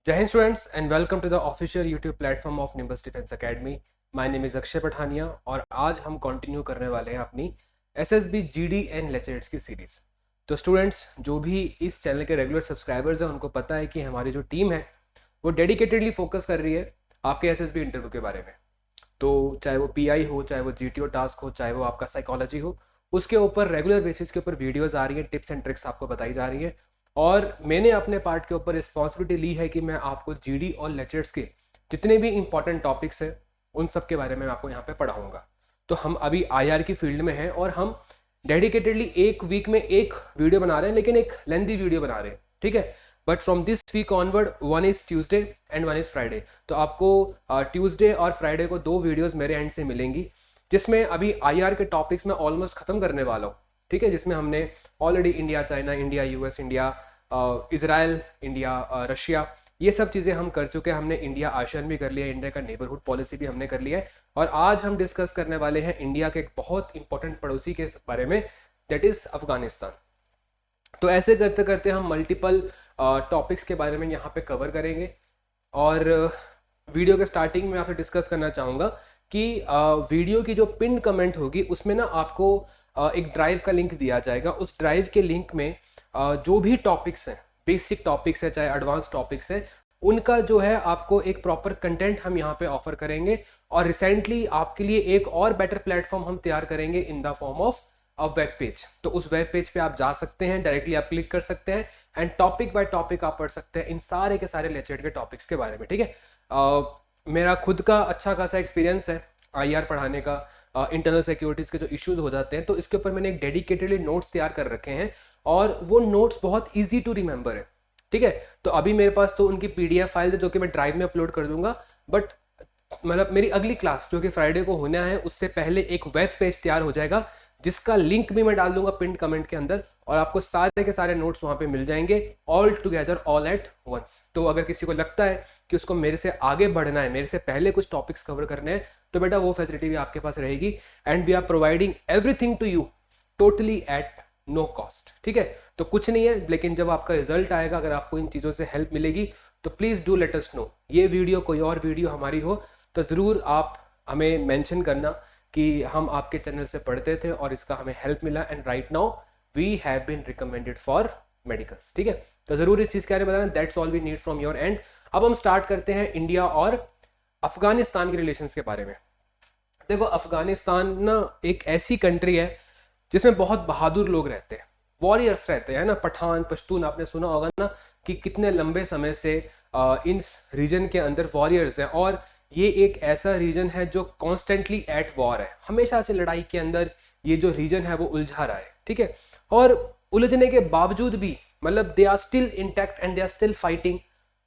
जय हिंद students and welcome to the official YouTube platform of Nimbus Defence Academy. My name is Akshay Pathania और आज हम कंटिन्यू करने वाले हैं अपनी एसएसबी जीडी एंड लेक्चर्स की सीरीज। तो स्टूडेंट्स, जो भी इस चैनल के रेगुलर सब्सक्राइबर्स हैं उनको पता है कि हमारी जो टीम है वो डेडिकेटेडली फोकस कर रही है आपके एसएसबी इंटरव्यू के बारे में। तो चाहे वो पीआई हो, चाहे वो जीटीओ टास्क हो, चाहे वो आपका साइकोलॉजी हो, उसके ऊपर रेगुलर बेसिस के ऊपर वीडियोस आ रही हैं, टिप्स एंड ट्रिक्स आपको बताई जा रही है। और मैंने अपने पार्ट के ऊपर रिस्पॉन्सिबिलिटी ली है कि मैं आपको जीडी और लेक्चर्स के जितने भी इंपॉर्टेंट टॉपिक्स हैं उन सब के बारे में मैं आपको यहाँ पे पढ़ाऊँगा। तो हम अभी आईआर की फील्ड में हैं और हम डेडिकेटेडली एक वीक में एक वीडियो बना रहे हैं, लेकिन एक लेंथी वीडियो बना रहे हैं, ठीक है। But from this week onward one is Tuesday and one is Friday. तो आपको ट्यूसडे और फ्राइडे को दो वीडियोस मेरे एंड से मिलेंगी, जिसमें अभी आईआर के टॉपिक्स मैं ऑलमोस्ट खत्म करने वाला हूँ, ठीक है। जिसमें हमने already India China, India US, India Israel, India Russia, ये सब चीज़ें हम कर चुके हैं। हमने इंडिया आसियान भी कर लिया है, इंडिया का नेबरहुड पॉलिसी भी हमने कर लिया है। और आज हम डिस्कस करने वाले हैं इंडिया के एक बहुत इंपॉर्टेंट पड़ोसी के बारे में, दैट इज अफगानिस्तान। तो ऐसे करते करते हम मल्टीपल टॉपिक्स के बारे में यहाँ पे कवर करेंगे। और वीडियो के स्टार्टिंग में आपसे डिस्कस करना चाहूँगा कि वीडियो की जो पिन कमेंट होगी उसमें ना आपको एक ड्राइव का लिंक दिया जाएगा। उस ड्राइव के लिंक में जो भी टॉपिक्स हैं, बेसिक टॉपिक्स है चाहे एडवांस टॉपिक्स हैं, उनका जो है आपको एक प्रॉपर कंटेंट हम यहाँ पे ऑफर करेंगे। और रिसेंटली आपके लिए एक और बेटर प्लेटफॉर्म हम तैयार करेंगे in the form of web page. तो उस वेब पेज पे आप जा सकते हैं, डायरेक्टली आप क्लिक कर सकते हैं एंड टॉपिक बाय टॉपिक आप पढ़ सकते हैं इन सारे के सारे लेक्चर के टॉपिक्स के बारे में, ठीक है। मेरा खुद का अच्छा खासा एक्सपीरियंस है आईआर पढ़ाने का। इंटरनल सिक्योरिटीज़ के जो इश्यूज हो जाते हैं तो इसके ऊपर मैंने एक डेडिकेटेडली नोट्स तैयार कर रखे हैं और वो नोट्स बहुत ईजी टू रिमेंबर है, ठीक है। तो अभी मेरे पास तो उनकी पीडीएफ फाइल है जो कि मैं ड्राइव में अपलोड कर दूंगा। बट मतलब मेरी अगली क्लास जो कि फ्राइडे को होना है उससे पहले एक वेब पेज तैयार हो जाएगा, जिसका लिंक भी मैं डाल दूंगा पिन कमेंट के अंदर, और आपको सारे के सारे नोट्स वहां पे मिल जाएंगे all together, all at once. तो अगर किसी को लगता है कि उसको मेरे से आगे बढ़ना है, मेरे से पहले कुछ टॉपिक्स कवर करने हैं, तो बेटा वो फैसिलिटी भी आपके पास रहेगी। And we are providing everything to you totally at no cost, ठीक है। तो कुछ नहीं है, लेकिन जब आपका रिजल्ट आएगा, अगर आपको इन चीज़ों से हेल्प मिलेगी तो please do let us know. ये वीडियो कोई और वीडियो हमारी हो तो ज़रूर आप हमें मेंशन करना कि हम आपके चैनल से पढ़ते थे और इसका हमें हेल्प मिला and right now we have been recommended for medicals, ठीक है। तो ज़रूर इस चीज़ के बारे में बताना, that's all we need from your end. अब हम स्टार्ट करते हैं इंडिया और अफगानिस्तान के रिलेशंस के बारे में। देखो, अफगानिस्तान ना एक ऐसी कंट्री है जिसमें बहुत बहादुर लोग रहते हैं, वॉरियर्स रहते हैं ना, पठान पश्तून, आपने सुना होगा ना कि कितने लंबे समय से इस रीजन के अंदर वॉरियर्स हैं। और ये एक ऐसा रीजन है जो कॉन्स्टेंटली एट वॉर है, हमेशा से लड़ाई के अंदर ये जो रीजन है वो उलझा रहा है, ठीक है। और उलझने के बावजूद भी मतलब they are still intact and they are still fighting.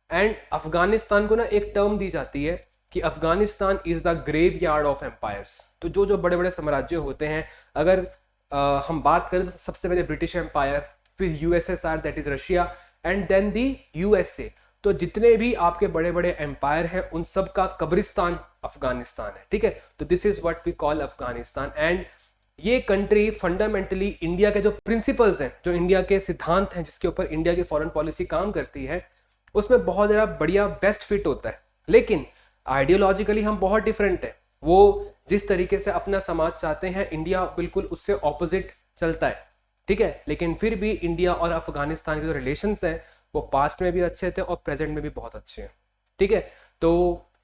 And Afghanistan को ना एक टर्म दी जाती है कि Afghanistan is the graveyard of empires. तो जो जो बड़े बड़े साम्राज्य होते हैं, अगर हम बात करें तो सबसे पहले ब्रिटिश एम्पायर, फिर USSR that is Russia, and then the USA. तो जितने भी आपके बड़े बड़े एम्पायर हैं उन सब का कब्रिस्तान अफगानिस्तान है, ठीक है। तो this is what we call Afghanistan. And ये कंट्री फंडामेंटली इंडिया के जो प्रिंसिपल्स हैं, जो इंडिया के सिद्धांत हैं, जिसके ऊपर इंडिया की फॉरेन पॉलिसी काम करती है, उसमें बहुत ज़्यादा बढ़िया बेस्ट फिट होता है। लेकिन आइडियोलॉजिकली हम बहुत डिफरेंट है। वो जिस तरीके से अपना समाज चाहते हैं, इंडिया बिल्कुल उससे ऑपोजिट चलता है, ठीक है। लेकिन फिर भी इंडिया और अफगानिस्तान के जो रिलेशंस हैं वो पास्ट में भी अच्छे थे और प्रेजेंट में भी बहुत अच्छे हैं, ठीक है। तो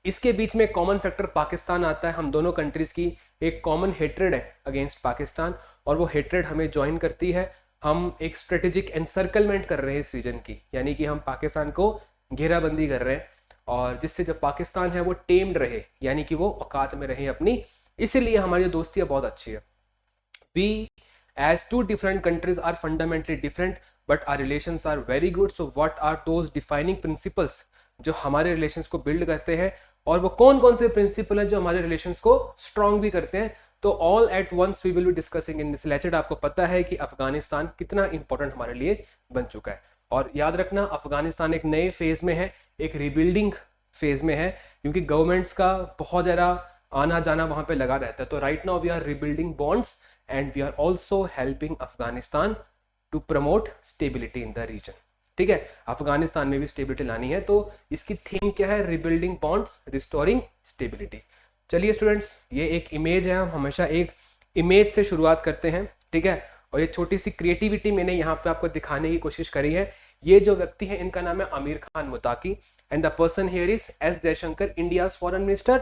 इसके बीच में कॉमन फैक्टर पाकिस्तान आता है। हम दोनों कंट्रीज की एक कॉमन हेट्रेड है अगेंस्ट पाकिस्तान, और वो हेट्रेड हमें ज्वाइन करती है। हम एक स्ट्रेटेजिक एनसर्कलमेंट कर रहे हैं इस रीजन की, यानी कि हम पाकिस्तान को घेराबंदी कर रहे हैं, और जिससे जो पाकिस्तान है वो टेम्ड रहे, यानी कि वो औकात में रहे अपनी। इसीलिए हमारी दोस्ती बहुत अच्छी है। We as two different countries are fundamentally different but our relations are very good. So what are those defining principles जो हमारे relations को build करते हैं, और वो कौन कौन से principle हैं जो हमारे relations को strong भी करते हैं? तो all at once we will be discussing in this lecture। आपको पता है कि अफगानिस्तान कितना important हमारे लिए बन चुका है, और याद रखना अफगानिस्तान एक नए फेज में है, एक रिबिल्डिंग फेज में है, क्योंकि गवर्नमेंट्स का बहुत ज़्यादा आना जाना वहाँ पे लगा रहता है। तो right now we are rebuilding bonds and we are also helping Afghanistan to promote stability in the region, ठीक है, अफगानिस्तान में भी स्टेबिलिटी लानी है। तो इसकी थीम क्या है? Rebuilding bonds, restoring stability. चलिए स्टूडेंट्स, ये एक इमेज है, हम हमेशा एक इमेज से शुरुआत करते हैं, ठीक है। और ये छोटी सी क्रिएटिविटी मैंने यहाँ पे आपको दिखाने की कोशिश करी है। ये जो व्यक्ति है इनका नाम है Amir Khan Muttaqi and the person here is S Jaishankar, India foreign minister,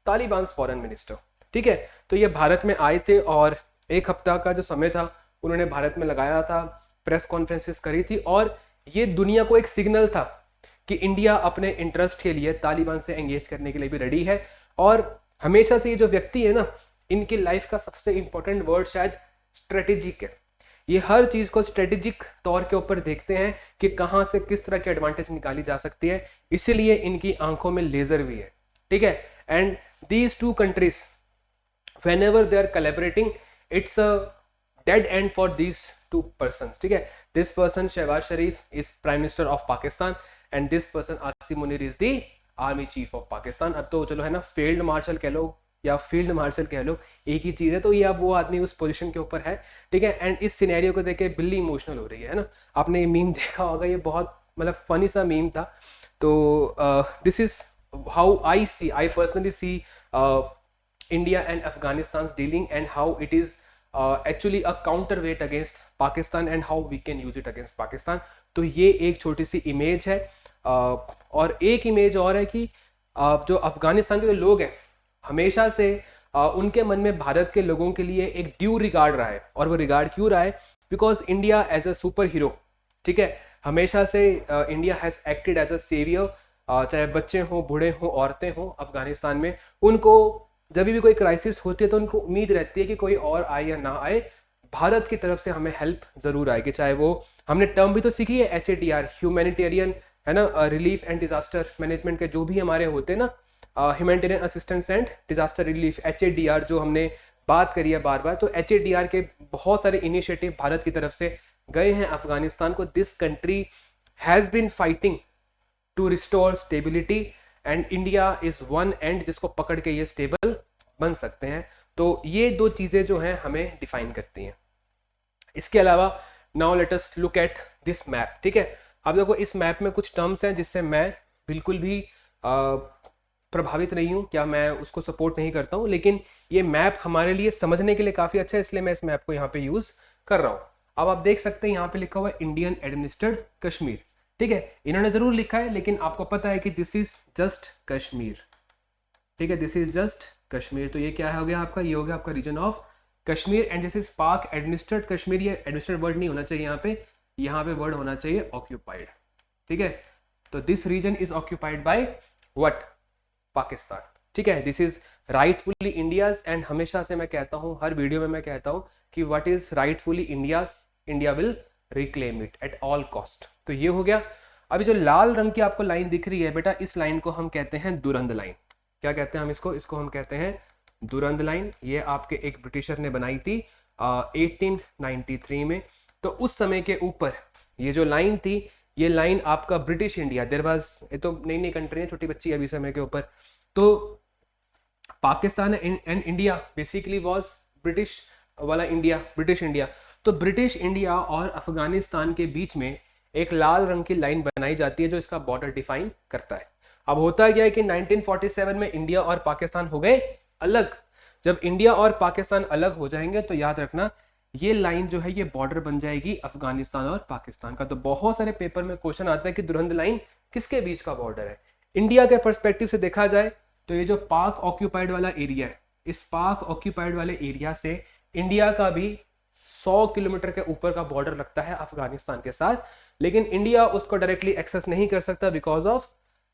Taliban foreign minister, ठीक है। तो ये भारत में आए थे और एक हफ्ता का जो समय था उन्होंने भारत में लगाया था, प्रेस कॉन्फ्रेंसेस करी थी और ये दुनिया को एक सिग्नल था कि इंडिया अपने इंटरेस्ट के लिए तालिबान से एंगेज करने के लिए भी रेडी है। और हमेशा से ये जो व्यक्ति है ना, इनकी लाइफ का सबसे इंपॉर्टेंट वर्ड शायद स्ट्रेटेजिक है। ये हर चीज को स्ट्रेटेजिक तौर के ऊपर देखते हैं कि कहाँ से किस तरह की एडवांटेज निकाली जा सकती है, इसीलिए इनकी आंखों में लेजर भी है, ठीक है। And these two countries whenever they are collaborating, it's a dead end for these two persons, ठीक है। this person Shahbaz Sharif is prime minister of Pakistan and this person Asim Munir is the army chief of Pakistan। अब तो चलो है ना, field marshal कह लो या field marshal कह लो, एक ही चीज है। तो ये अब वो आदमी उस पोजीशन के ऊपर है, ठीक है। एंड इस सिनेरियो को देख के बिल्ली इमोशनल हो रही है ना। आपने ये मीम देखा होगा, ये बहुत मतलब फनी सा मीम था। तो this is how I personally see India and Afghanistan's dealing and how it is actually a counterweight against Pakistan and how we can use it against Pakistan। तो ये एक छोटी सी इमेज है। और एक इमेज और है कि जो अफगानिस्तान के जो लोग हैं हमेशा से उनके मन में भारत के लोगों के लिए एक ड्यू रिगार्ड रहा है। और वो रिगार्ड क्यों रहा है? Because India as a superhero, ठीक है, हमेशा से India has acted as a saviour. चाहे बच्चे हों, बूढ़े हों, औरतें हों, अफगानिस्तान में उनको जब भी कोई क्राइसिस होती है तो उनको उम्मीद रहती है कि कोई और आए या ना आए, भारत की तरफ से हमें हेल्प जरूर आएगी। चाहे वो, हमने टर्म भी तो सीखी है HADR, ह्यूमैनिटेरियन, है ना, रिलीफ एंड डिजास्टर मैनेजमेंट के जो भी हमारे होते हैं ना, humanitarian assistance and disaster relief, HADR जो हमने बात करी है बार बार। तो HADR के बहुत सारे इनिशिएटिव भारत की तरफ से गए हैं अफगानिस्तान को। This country has been fighting to restore stability and India is one and जिसको पकड़ के ये स्टेबल बन सकते हैं। तो ये दो चीजें जो हैं हमें डिफाइन करती हैं। इसके अलावा now let us look at this map, ठीक है। अब देखो इस मैप में कुछ टर्म्स हैं जिससे मैं बिल्कुल भी प्रभावित नहीं हूँ, क्या मैं उसको सपोर्ट नहीं करता हूँ, लेकिन ये मैप हमारे लिए समझने के लिए काफी अच्छा है, इसलिए मैं इस मैप को यहाँ पे यूज कर रहा हूँ। अब आप देख सकते हैं यहाँ पे लिखा हुआ है इंडियन एडमिनिस्ट्रेड कश्मीर, ठीक है। इन्होंने जरूर लिखा है लेकिन आपको पता है कि दिस इज जस्ट कश्मीर, ठीक है, दिस इज जस्ट कश्मीर। तो ये क्या हो गया आपका? ये हो गया आपका region of Kashmir and this is Pak administered Kashmir. ये एडमिनिस्ट्रेड वर्ड नहीं होना चाहिए यहाँ पे वर्ड होना चाहिए ऑक्यूपाइड, ठीक है। तो this region is occupied by what? Pakistan, ठीक है। This is rightfully India's and हमेशा से मैं कहता हूँ, हर वीडियो में मैं कहता हूँ कि what is rightfully India's, India will reclaim it at all cost. तो ये हो गया। अभी जो लाल रंग की आपको लाइन दिख रही है बेटा, इस लाइन को हम कहते हैं दुरंद लाइन। क्या कहते हैं हम इसको हम कहते हैं दुरंद लाइन। ये आपके एक ब्रिटिशर ने बनाई थी 1893 में। तो उस समय के ऊपर ये जो लाइन थी, ये लाइन आपका ब्रिटिश इंडिया, देयर वाज, ये तो नई नई कंट्री है, छोटी बच्ची अभी समय के ऊपर, तो Pakistan and India basically was British वाला इंडिया, ब्रिटिश इंडिया। तो ब्रिटिश इंडिया और अफगानिस्तान के बीच में एक लाल रंग की लाइन बनाई जाती है जो इसका बॉर्डर डिफाइन करता है। अब होता क्या है कि 1947 में इंडिया और पाकिस्तान हो गए अलग। जब इंडिया और पाकिस्तान अलग हो जाएंगे तो याद रखना ये लाइन जो है ये बॉर्डर बन जाएगी अफगानिस्तान और पाकिस्तान का। तो बहुत सारे पेपर में क्वेश्चन आता है कि दुरंद लाइन किसके बीच का बॉर्डर है। इंडिया के पर्सपेक्टिव से देखा जाए तो ये जो पाक ऑक्यूपाइड वाला एरिया है, इस पाक ऑक्यूपाइड वाले एरिया से इंडिया का भी 100 किलोमीटर के ऊपर का बॉर्डर लगता है अफगानिस्तान के साथ, लेकिन इंडिया उसको डायरेक्टली एक्सेस नहीं कर सकता because of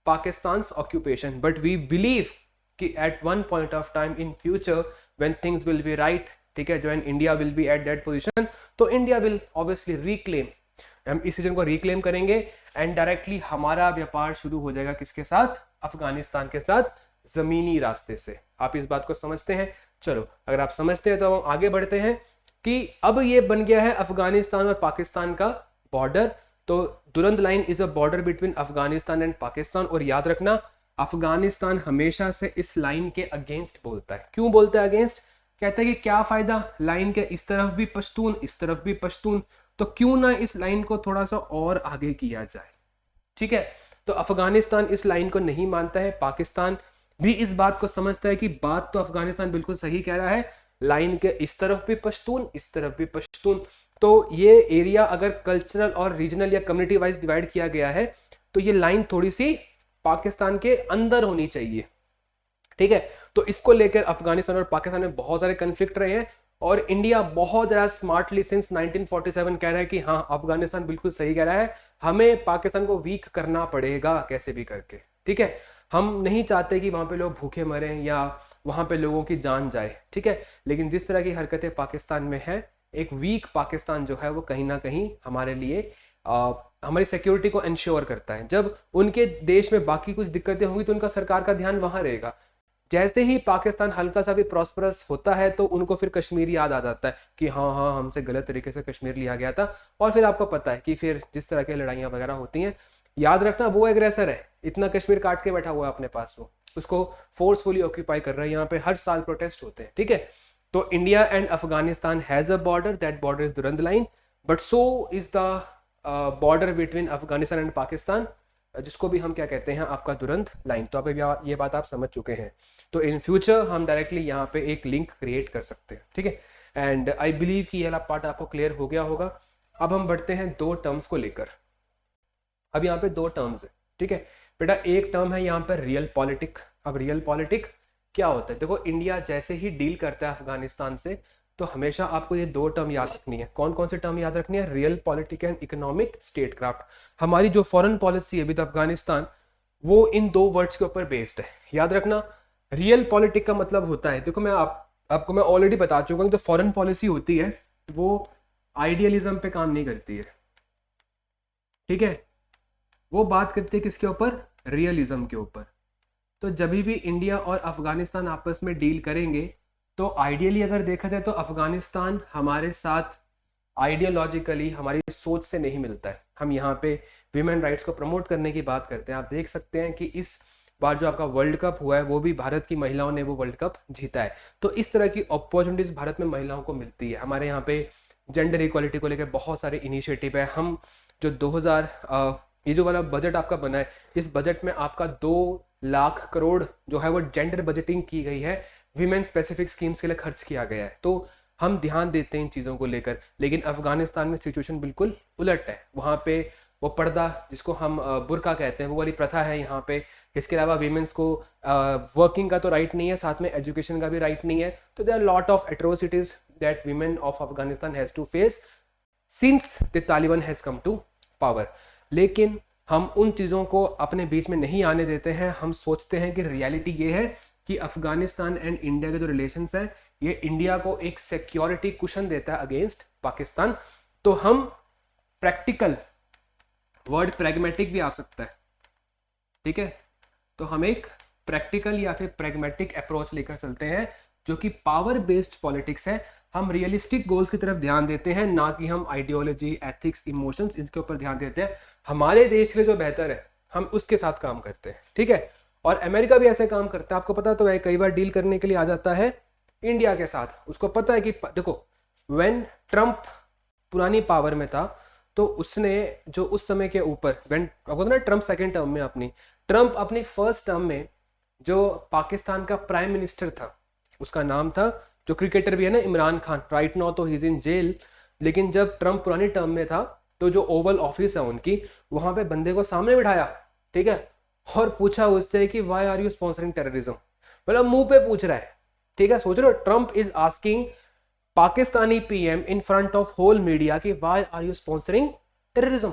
Pakistan occupation. But we believe कि at one point of time in future when things will be right, ठीक है, when India will be at that position, तो इंडिया विल ऑब्वियसली रिक्लेम, हम इस reason को रिक्लेम करेंगे and directly हमारा व्यापार शुरू हो जाएगा किसके साथ? अफगानिस्तान के साथ, जमीनी रास्ते से। आप इस बात को समझते हैं? चलो अगर आप समझते हैं तो हम आगे बढ़ते हैं कि अब ये बन गया है अफगानिस्तान और पाकिस्तान का बॉर्डर। तो Durand line is a border between Afghanistan and Pakistan. और याद रखना अफगानिस्तान हमेशा से इस लाइन के अगेंस्ट बोलता है। क्यों बोलता है अगेंस्ट? कहता है कि क्या फायदा लाइन के इस तरफ भी पश्तून, इस तरफ भी पश्तून, तो क्यों ना इस लाइन को थोड़ा सा और आगे किया जाए, ठीक है। तो अफगानिस्तान इस लाइन को नहीं मानता है, पाकिस्तान भी इस बात को समझता है कि बात तो अफगानिस्तान बिल्कुल सही कह रहा है, लाइन के इस तरफ भी पश्तून, इस तरफ भी पश्तून, तो ये एरिया अगर कल्चरल और रीजनल या कम्युनिटी वाइज डिवाइड किया गया है तो ये लाइन थोड़ी सी पाकिस्तान के अंदर होनी चाहिए, ठीक है। तो इसको लेकर अफगानिस्तान और पाकिस्तान में बहुत सारे कन्फ्लिक्ट रहे हैं और इंडिया बहुत ज्यादा स्मार्टली सिंस 1947 कह रहा है कि हाँ अफगानिस्तान बिल्कुल सही कह रहा है, हमें पाकिस्तान को वीक करना पड़ेगा कैसे भी करके, ठीक है। हम नहीं चाहते कि वहां पे लोग भूखे मरें या वहां पे लोगों की जान जाए, ठीक है। लेकिन जिस तरह की हरकतें पाकिस्तान में है, एक वीक पाकिस्तान जो है वो कहीं ना कहीं हमारे लिए हमारी सिक्योरिटी को इंश्योर करता है। जब उनके देश में बाकी कुछ दिक्कतें होंगी तो उनका सरकार का ध्यान वहां रहेगा। जैसे ही पाकिस्तान हल्का सा भी प्रॉस्परस होता है तो उनको फिर कश्मीर याद आ जाता है कि हाँ हाँ हमसे गलत तरीके से कश्मीर लिया गया था, और फिर आपको पता है कि फिर जिस तरह की लड़ाइयाँ वगैरह होती हैं, याद रखना वो एग्रेसर है, इतना कश्मीर काट के बैठा हुआ है अपने पास, वो उसको फोर्सफुली ऑक्यूपाई कर रहा है, यहाँ पे हर साल प्रोटेस्ट होते हैं, ठीक है। तो India and Afghanistan has a border, that border is Durand line, but so is the border between Afghanistan and Pakistan, जिसको भी हम क्या कहते हैं आपका दुरंत लाइन। तो अब ये बात आप समझ चुके हैं, तो इन फ्यूचर हम डायरेक्टली यहाँ पे एक लिंक क्रिएट कर सकते हैं, ठीक है। एंड आई बिलीव कि ये पार्ट आपको क्लियर हो गया होगा। अब हम बढ़ते हैं दो टर्म्स को लेकर। अब यहाँ पे दो टर्म्स है, ठीक है बेटा। एक टर्म है यहाँ पर रियल पॉलिटिक। अब रियल पॉलिटिक क्या होता है, देखो इंडिया जैसे ही डील करता है अफगानिस्तान से तो हमेशा आपको ये दो टर्म याद रखनी है। कौन कौन से टर्म याद रखनी है, real politic and economic statecraft. हमारी जो फॉरेन पॉलिसी है विद अफगानिस्तान वो इन दो वर्ड्स के ऊपर बेस्ड है, याद रखना। रियल पॉलिटिक का मतलब होता है, देखो मैं आपको मैं ऑलरेडी बता चुका हूँ, जो फॉरेन पॉलिसी होती है वो आइडियलिज्म पे काम नहीं करती है, ठीक है। वो बात करती है किसके ऊपर, रियलिज्म के ऊपर। तो जब भी इंडिया और अफगानिस्तान आपस में डील करेंगे तो आइडियली अगर देखा जाए तो अफगानिस्तान हमारे साथ आइडियोलॉजिकली हमारी सोच से नहीं मिलता है। हम यहाँ पे विमेन राइट्स को प्रमोट करने की बात करते हैं। आप देख सकते हैं कि इस बार जो आपका वर्ल्ड कप हुआ है वो भी भारत की महिलाओं ने वो वर्ल्ड कप जीता है। तो इस तरह की अपॉर्चुनिटीज भारत में महिलाओं को मिलती है। हमारे यहाँ पे जेंडर इक्वालिटी को लेकर बहुत सारे इनिशिएटिव है। हम जो 2000 ये जो वाला बजट आपका बना है, इस बजट में आपका 2 लाख करोड़ जो है वो जेंडर बजटिंग की गई है, विमेन स्पेसिफिक स्कीम्स के लिए खर्च किया गया है। तो हम ध्यान देते हैं इन चीज़ों को लेकर। लेकिन अफगानिस्तान में सिचुएशन बिल्कुल उलट है। वहाँ पे वो पर्दा जिसको हम बुर्का कहते हैं वो वाली प्रथा है यहाँ पे। इसके अलावा वीमेंस को वर्किंग का तो राइट नहीं है, साथ में एजुकेशन का भी राइट नहीं है। तो there are lot of atrocities that women of Afghanistan has to face since the Taliban has come to power. लेकिन हम उन चीज़ों को अपने बीच में नहीं आने देते हैं। हम सोचते हैं कि रियलिटी ये है कि अफगानिस्तान एंड इंडिया के जो रिलेशंस है ये इंडिया को एक सिक्योरिटी कुशन देता है अगेंस्ट पाकिस्तान। तो हम प्रैक्टिकल, वर्ड प्रैग्मेटिक भी आ सकता है, ठीक है। तो हम एक प्रैक्टिकल या फिर प्रैग्मेटिक अप्रोच लेकर चलते हैं जो कि पावर बेस्ड पॉलिटिक्स है। हम रियलिस्टिक गोल्स की तरफ ध्यान देते हैं, ना कि हम आइडियोलॉजी, एथिक्स, इमोशंस इसके ऊपर ध्यान देते हैं। हमारे देश के लिए जो बेहतर है हम उसके साथ काम करते हैं, ठीक है। और अमेरिका भी ऐसे काम करता है, आपको पता तो है। कई बार डील करने के लिए आ जाता है इंडिया के साथ। उसको पता है कि देखो व्हेन ट्रंप पुरानी पावर में था तो उसने जो उस समय के ऊपर आपको ना ट्रंप सेकेंड टर्म में ट्रंप अपनी फर्स्ट टर्म में जो पाकिस्तान का प्राइम मिनिस्टर था उसका नाम था, जो क्रिकेटर भी है ना, इमरान खान। राइट नाउ तो ही इज इन जेल, लेकिन जब ट्रंप पुरानी टर्म में था तो जो ओवल ऑफिस है उनकी, वहां पे बंदे को सामने बिठाया, ठीक है, और पूछा उससे कि why are you sponsoring terrorism. मतलब मुंह पे पूछ रहा है, ठीक है। सोच रहे हो, Trump is asking Pakistani PM in front of whole media कि why are you sponsoring terrorism,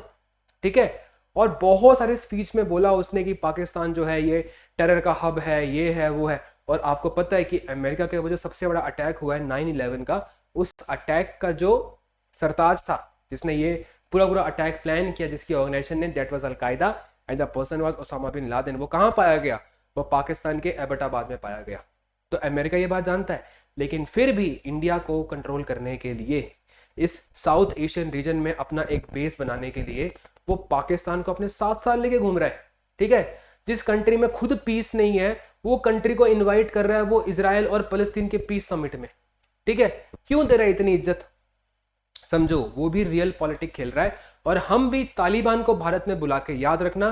ठीक है। और बहुत सारे स्पीच में बोला उसने कि पाकिस्तान जो है ये टेरर का हब है, ये है वो है। और आपको पता है कि अमेरिका के वजह सबसे बड़ा अटैक हुआ है 9/11 का, उस अटैक का जो सरताज था जिसने ये पूरा अटैक प्लान किया, जिसकी ऑर्गेनाइजेशन ने, that was al Qaeda and the person was Osama bin Laden. वो कहाँ पाया गया, वो पाकिस्तान के एबटाबाद में पाया गया। तो अमेरिका ये बात जानता है, लेकिन फिर भी इंडिया को कंट्रोल करने के लिए, इस साउथ एशियन रीजन में अपना एक बेस बनाने के लिए वो पाकिस्तान को अपने साथ साथ लेके घूम रहा है, ठीक है। जिस कंट्री में खुद पीस नहीं है वो कंट्री को इनवाइट कर रहा है वो इजराइल और फलस्तीन के पीस समिट में, ठीक है। क्यों दे रहा है इतनी इज्जत, समझो, वो भी रियल पॉलिटिक खेल रहा है। और हम भी तालिबान को भारत में बुला के, याद रखना,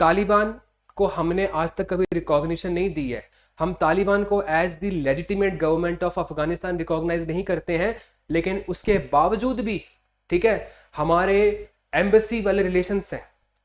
तालिबान को हमने आज तक कभी रिकॉग्निशन नहीं दी है। हम तालिबान को as the legitimate government of Afghanistan recognise नहीं करते हैं, लेकिन उसके बावजूद भी, ठीक है, हमारे एम्बेसी वाले रिलेशंस हैं,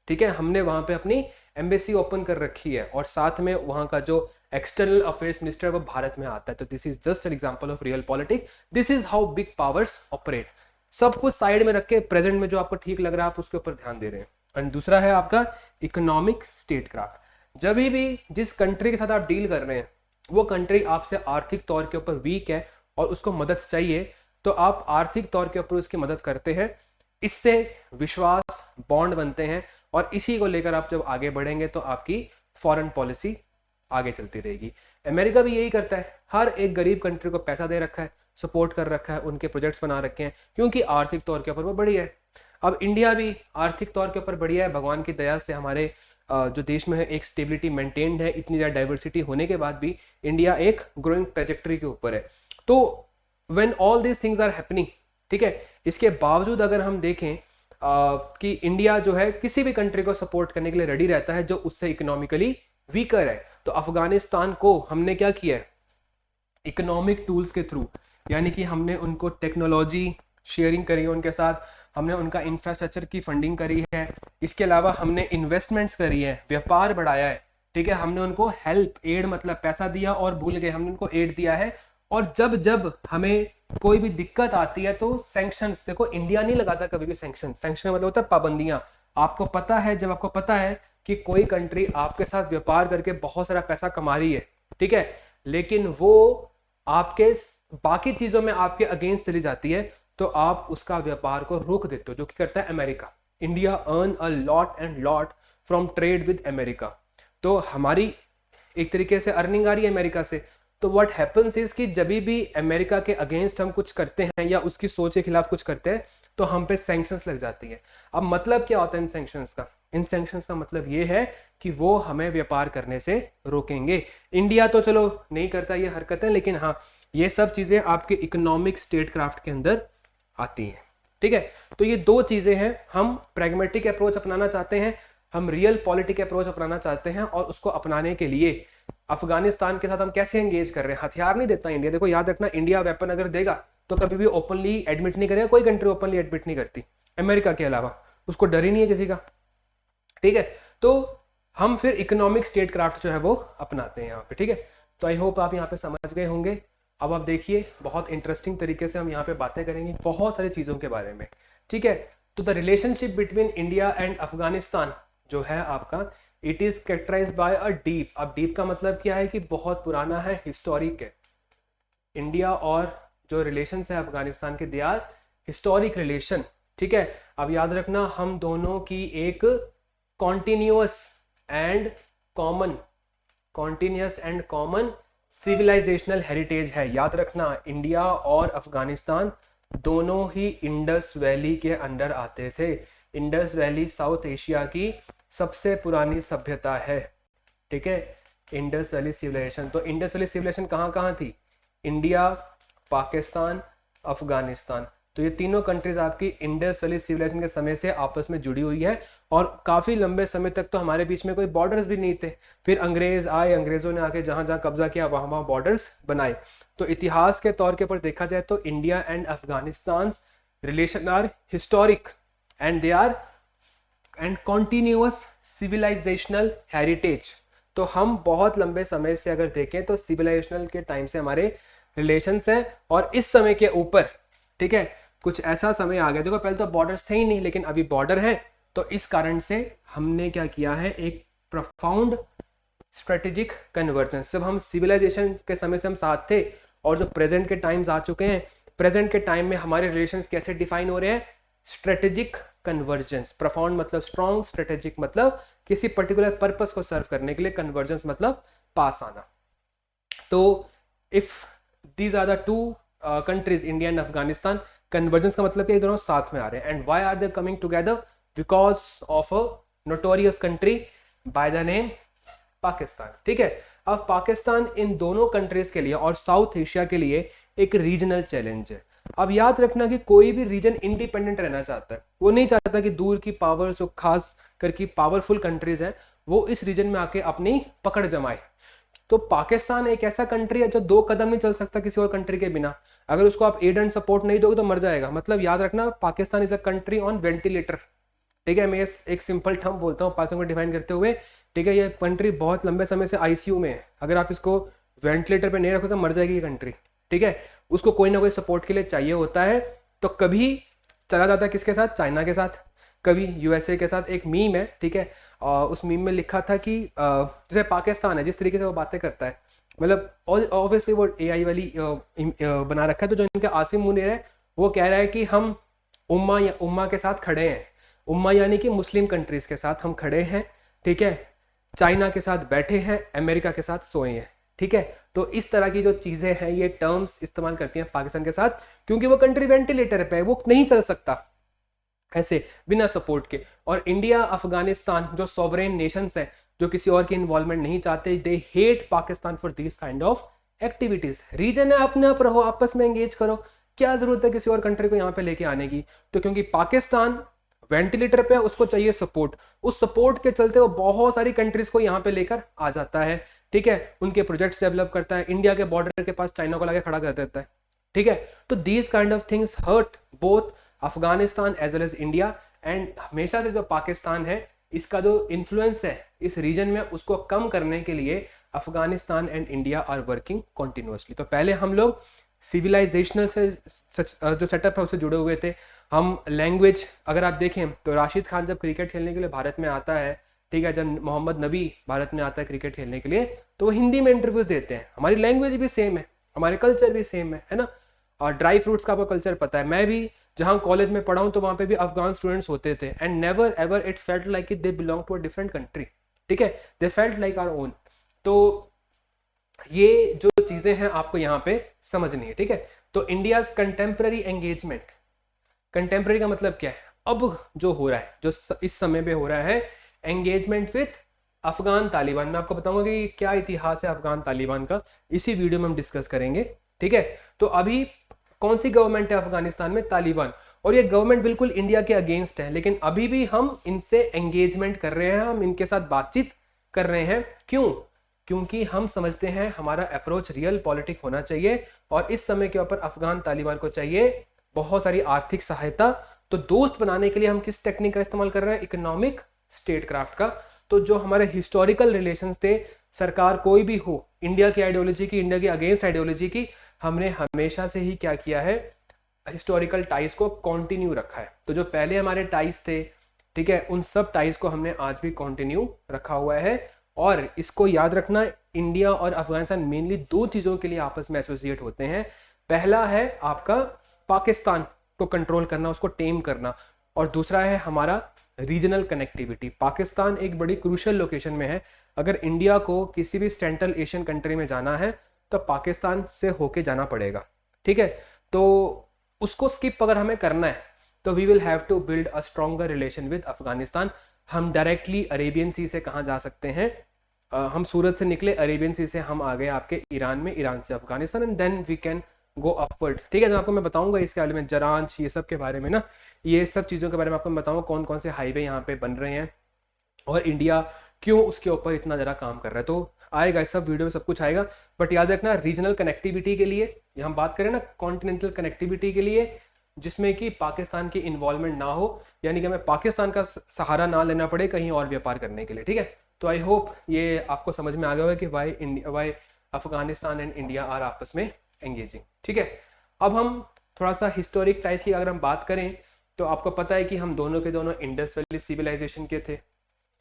ठीक है, हमने वहां पे अपनी एम्बेसी ओपन कर रखी है और साथ में वहां का जो एक्सटर्नल अफेयर्स मिनिस्टर वो भारत में आता है। तो this is just an example of real politics. This is how big powers operate. सब कुछ साइड में रख के प्रेजेंट में जो आपको ठीक लग रहा है आप उसके ऊपर ध्यान दे रहे हैं। एंड दूसरा है आपका इकोनॉमिक स्टेटक्राफ्ट। जब भी जिस कंट्री के साथ आप डील कर रहे हैं वो कंट्री आपसे आर्थिक तौर के ऊपर वीक है और उसको मदद चाहिए, तो आप आर्थिक तौर के ऊपर उसकी मदद करते हैं। इससे विश्वास, बॉन्ड बनते हैं और इसी को लेकर आप जब आगे बढ़ेंगे तो आपकी फॉरेन पॉलिसी आगे चलती रहेगी। अमेरिका भी यही करता है, हर एक गरीब कंट्री को पैसा दे रखा है, सपोर्ट कर रखा है, उनके प्रोजेक्ट्स बना रखे हैं क्योंकि आर्थिक तौर के ऊपर वो बढ़िया है। अब इंडिया भी आर्थिक तौर के ऊपर बढ़िया है, भगवान की दया से हमारे जो देश में है एक स्टेबिलिटी मेंटेन्ड है। इतनी ज़्यादा डाइवर्सिटी होने के बाद भी इंडिया एक ग्रोइंग ट्रेजेक्टरी के ऊपर है। तो when all these things are happening, ठीक है, इसके बावजूद अगर हम देखें कि इंडिया जो है किसी भी कंट्री को सपोर्ट करने के लिए रेडी रहता है जो उससे इकोनॉमिकली वीकर है। तो अफगानिस्तान को हमने क्या किया है, इकोनॉमिक टूल्स के थ्रू, यानी कि हमने उनको टेक्नोलॉजी शेयरिंग करी है उनके साथ, हमने उनका इंफ्रास्ट्रक्चर की फंडिंग करी है, इसके अलावा हमने इन्वेस्टमेंट्स करी है, व्यापार बढ़ाया है, ठीक है, हमने उनको हेल्प, एड मतलब पैसा दिया और भूल गए, हमने उनको एड दिया है। और जब जब हमें कोई भी दिक्कत आती है तो सैंक्शंस, देखो इंडिया नहीं लगाता कभी भी सैंक्शन, सैंक्शन मतलब होता है पाबंदियां। आपको पता है, जब आपको पता है कि कोई कंट्री आपके साथ व्यापार करके बहुत सारा पैसा कमा रही है, ठीक है, लेकिन वो आपके बाकी चीजों में आपके अगेंस्ट चली जाती है, तो आप उसका व्यापार को रोक देते हो, जो कि करता है America. India earn a lot and lot from trade with America. तो हमारी एक तरीके से अर्निंग आ रही है अमेरिका से। तो व्हाट हैपेंस इज कि जब भी अमेरिका के अगेंस्ट हम कुछ करते हैं या उसकी सोच के खिलाफ कुछ करते हैं तो हम पे सैंक्शंस लग जाती है। अब मतलब क्या होता है इन सैंक्शंस का? इन सैंक्शंस का मतलब ये है कि वो हमें व्यापार करने से रोकेंगे। इंडिया तो चलो नहीं करता ये हरकतें, लेकिन हाँ, ये सब चीजें आपके इकोनॉमिक स्टेट क्राफ्ट के अंदर आती हैं, ठीक है। तो ये दो चीजें हैं, हम प्रैग्मेटिक अप्रोच अपनाना चाहते हैं, हम रियल पॉलिटिक अप्रोच अपनाना चाहते हैं, और उसको अपनाने के लिए अफगानिस्तान के साथ हम कैसे एंगेज कर रहे हैं। हथियार नहीं देता इंडिया, देखो याद रखना, इंडिया वेपन अगर देगा तो कभी भी ओपनली एडमिट नहीं करेगा, कोई कंट्री ओपनली एडमिट नहीं करती अमेरिका के अलावा, उसको डर ही नहीं है किसी का, ठीक है। तो हम फिर इकोनॉमिक स्टेट क्राफ्ट जो है वो अपनाते हैं यहाँ पे, ठीक है। तो आई होप आप यहाँ पे समझ गए होंगे। अब आप देखिए, बहुत इंटरेस्टिंग तरीके से हम यहाँ पे बातें करेंगे बहुत सारी चीज़ों के बारे में, ठीक है। तो the relationship between India and Afghanistan जो है आपका, it is characterised by a deep. अब डीप का मतलब क्या है कि बहुत पुराना है, हिस्टोरिक है। इंडिया और जो रिलेशन है अफगानिस्तान के, दे आर हिस्टोरिक रिलेशन, ठीक है। अब याद रखना, हम दोनों की एक continuous and common civilisational heritage है। याद रखना, इंडिया और अफगानिस्तान दोनों ही इंडस वैली के अंडर आते थे। इंडस वैली साउथ एशिया की सबसे पुरानी सभ्यता है, ठीक है, इंडस वैली सिविलाइजेशन। तो इंडस वैली सिविलाइजेशन कहाँ कहाँ थी? इंडिया, पाकिस्तान, अफगानिस्तान। तो ये तीनों कंट्रीज आपकी इंडस वैली सिविलाइजेशन के समय से आपस में जुड़ी हुई है, और काफी लंबे समय तक तो हमारे बीच में कोई बॉर्डर्स भी नहीं थे। फिर अंग्रेज आए, अंग्रेजों ने आके जहां जहां कब्जा किया वहां वहां बॉर्डर्स बनाए। तो इतिहास के तौर के ऊपर देखा जाए तो India and Afghanistan relation are historic and they are and continuous civilisational heritage. तो हम बहुत लंबे समय से अगर देखें तो सिविलाइजेशनल के टाइम से हमारे रिलेशंस हैं, और इस समय के ऊपर, ठीक है, कुछ ऐसा समय आ गया, देखो पहले तो बॉर्डर्स थे ही नहीं, लेकिन अभी बॉर्डर है। तो इस कारण से हमने क्या किया है, एक प्रोफाउंड स्ट्रेटेजिक कन्वर्जेंस। जब हम सिविलाइजेशन के समय से हम साथ थे और जो प्रेजेंट के टाइम्स आ चुके हैं, प्रेजेंट के टाइम में हमारे रिलेशंस कैसे डिफाइन हो रहे हैं? Strategic convergence. प्रोफाउंड मतलब स्ट्रॉन्ग, स्ट्रेटेजिक मतलब किसी पर्टिकुलर पर्पस को सर्व करने के लिए, कन्वर्जेंस मतलब पास आना। तो if these are the two countries, India and Afghanistan, convergence का मतलब कि दोनों साथ में आ रहे हैं। And why are they coming together? Because of a notorious country by the name Pakistan, ठीक है। अब पाकिस्तान इन दोनों कंट्रीज के लिए और साउथ एशिया के लिए एक रीजनल चैलेंज है। अब याद रखना कि कोई भी रीजन इंडिपेंडेंट रहना चाहता है, वो नहीं चाहता कि दूर की पावर्स, खास करके पावरफुल कंट्रीज हैं, वो इस रीजन में आके अपनी पकड़ जमाए। तो पाकिस्तान एक ऐसा कंट्री है जो 2 कदम नहीं चल सकता किसी और कंट्री के बिना। अगर उसको आप एड एंड सपोर्ट नहीं दोगे तो मर जाएगा। मतलब याद रखना, Pakistan is a country on ventilator. ठीक है, मैं एक सिंपल टर्म बोलता हूँ पाकिस्तान को डिफाइन करते हुए। ठीक है, ये कंट्री बहुत लंबे समय से आईसीयू में है। अगर आप इसको वेंटिलेटर पे नहीं रखो तो मर जाएगी ये कंट्री। ठीक है, उसको कोई ना कोई सपोर्ट के लिए चाहिए होता है। तो कभी चला जाता है किसके साथ, चाइना के साथ, कभी यूएसए के साथ। एक मीम है, ठीक है, उस मीम में लिखा था कि जैसे पाकिस्तान है, जिस तरीके से वो बातें करता है, मतलब ऑब्वियसली वो एआई वाली बना रखा है। तो जो इनका आसिम मुनीर है वो कह रहा है कि हम उम्मा के साथ खड़े हैं। उम्मा यानी कि मुस्लिम कंट्रीज के साथ हम खड़े हैं। ठीक है, चाइना के साथ बैठे हैं, अमेरिका के साथ सोए हैं। ठीक है, तो इस तरह की जो चीजें हैं, ये टर्म्स इस्तेमाल करती हैं पाकिस्तान के साथ, क्योंकि वो कंट्री वेंटिलेटर पे है, वो नहीं चल सकता ऐसे बिना सपोर्ट के। और इंडिया, अफगानिस्तान जो सॉवरेन नेशंस हैं, जो किसी और की इन्वॉल्वमेंट नहीं चाहते, they hate Pakistan for this kind of activities. Reason है, अपने आप रहो, आपस में एंगेज करो, क्या जरूरत है किसी और कंट्री को यहाँ पे लेके आने की। तो क्योंकि पाकिस्तान वेंटिलेटर पे है, उसको चाहिए सपोर्ट, उस सपोर्ट के चलते वो बहुत सारी कंट्रीज को यहाँ पे लेकर आ जाता है। ठीक है, उनके प्रोजेक्ट्स डेवलप करता है, इंडिया के बॉर्डर के पास चाइना को लाके खड़ा कर देता है। ठीक है, तो these kind of things hurt both Afghanistan as well as India. And हमेशा से जो पाकिस्तान है, इसका जो इन्फ्लुएंस है इस रीजन में, उसको कम करने के लिए Afghanistan and India are working continuously. तो पहले हम लोग सिविलाइजेशनल से जो सेटअप है उससे जुड़े हुए थे। हम लैंग्वेज, अगर आप देखें तो राशिद खान जब क्रिकेट खेलने के लिए भारत में आता है, ठीक है, जब मोहम्मद नबी भारत में आता है क्रिकेट खेलने के लिए, तो वो हिंदी में इंटरव्यूज देते हैं। हमारी लैंग्वेज भी सेम है, हमारे कल्चर भी सेम है ना। और ड्राई फ्रूट्स का आपको कल्चर पता है। मैं भी जहाँ कॉलेज में पढ़ा हूँ तो वहाँ पे भी अफगान स्टूडेंट्स होते थे, and never ever it felt like they belong to a different country. ठीक है, they felt like our own. तो ये जो चीजें हैं आपको यहाँ पे समझनी है। ठीक है, तो इंडिया कंटेम्प्रेरी एंगेजमेंट, कंटेम्प्रेरी का मतलब क्या है, अब जो हो रहा है, जो इस समय पे हो रहा है, एंगेजमेंट विथ अफगान तालिबान। मैं आपको बताऊंगा कि क्या इतिहास है अफगान तालिबान का, इसी वीडियो में हम डिस्कस करेंगे। ठीक है, तो अभी कौन सी गवर्नमेंट है अफगानिस्तान में, तालिबान, और ये गवर्नमेंट बिल्कुल इंडिया के अगेंस्ट है, लेकिन अभी भी हम इनसे एंगेजमेंट कर रहे हैं, हम इनके साथ बातचीत कर रहे हैं। क्यों? क्योंकि हम समझते हैं हमारा अप्रोच रियल पॉलिटिक होना चाहिए, और इस समय के ऊपर अफगान तालिबान को चाहिए बहुत सारी आर्थिक सहायता। तो दोस्त बनाने के लिए हम किस टेक्निक का इस्तेमाल कर रहे हैं, इकोनॉमिक स्टेट क्राफ्ट का। तो जो हमारे हिस्टोरिकल रिलेशंस थे, सरकार कोई भी हो, इंडिया की आइडियोलॉजी की, इंडिया की अगेंस्ट आइडियोलॉजी की, हमने हमेशा से ही क्या किया है, हिस्टोरिकल टाइज को कंटिन्यू रखा है। तो जो पहले हमारे टाइज थे, ठीक है, उन सब टाइज को हमने आज भी कंटिन्यू रखा हुआ है। और इसको याद रखना, इंडिया और अफगानिस्तान मेनली 2 चीजों के लिए आपस में एसोसिएट होते हैं। पहला है आपका पाकिस्तान को कंट्रोल करना, उसको टेम करना, और दूसरा है हमारा रीजनल कनेक्टिविटी। पाकिस्तान एक बड़ी क्रूशियल लोकेशन में है। अगर इंडिया को किसी भी सेंट्रल एशियन कंट्री में जाना है तो पाकिस्तान से होके जाना पड़ेगा। ठीक है, तो उसको स्किप अगर हमें करना है तो we will have to build a stronger relation with Afghanistan. हम डायरेक्टली अरेबियन सी से कहाँ जा सकते हैं, हम सूरत से निकले, अरेबियन सी से हम आ गए आपके ईरान में, ईरान से Afghanistan, and then we can go upward. ठीक है, तो आपको मैं बताऊंगा इसके बारे में, जरांच, ये सब के बारे में ना, ये सब चीज़ों के बारे में आपको बताऊंगा, कौन कौन से हाईवे यहाँ पे बन रहे हैं और इंडिया क्यों उसके ऊपर इतना ज़रा काम कर रहा है। तो आएगा, इस सब वीडियो में सब कुछ आएगा। बट याद रखना, रीजनल कनेक्टिविटी के लिए, ये हम बात करें ना कॉन्टिनेंटल कनेक्टिविटी के लिए, जिसमें कि पाकिस्तान की इन्वॉल्वमेंट ना हो, यानी कि हमें पाकिस्तान का सहारा ना लेना पड़े कहीं और व्यापार करने के लिए। ठीक है, तो आई होप ये आपको समझ में आ गया होगा कि why Afghanistan and India are आपस में एंगेजिंग। ठीक है, अब हम थोड़ा सा हिस्टोरिक टाइज की अगर हम बात करें तो आपको पता है कि हम दोनों के दोनों इंडस वैली सिविलाइजेशन के थे।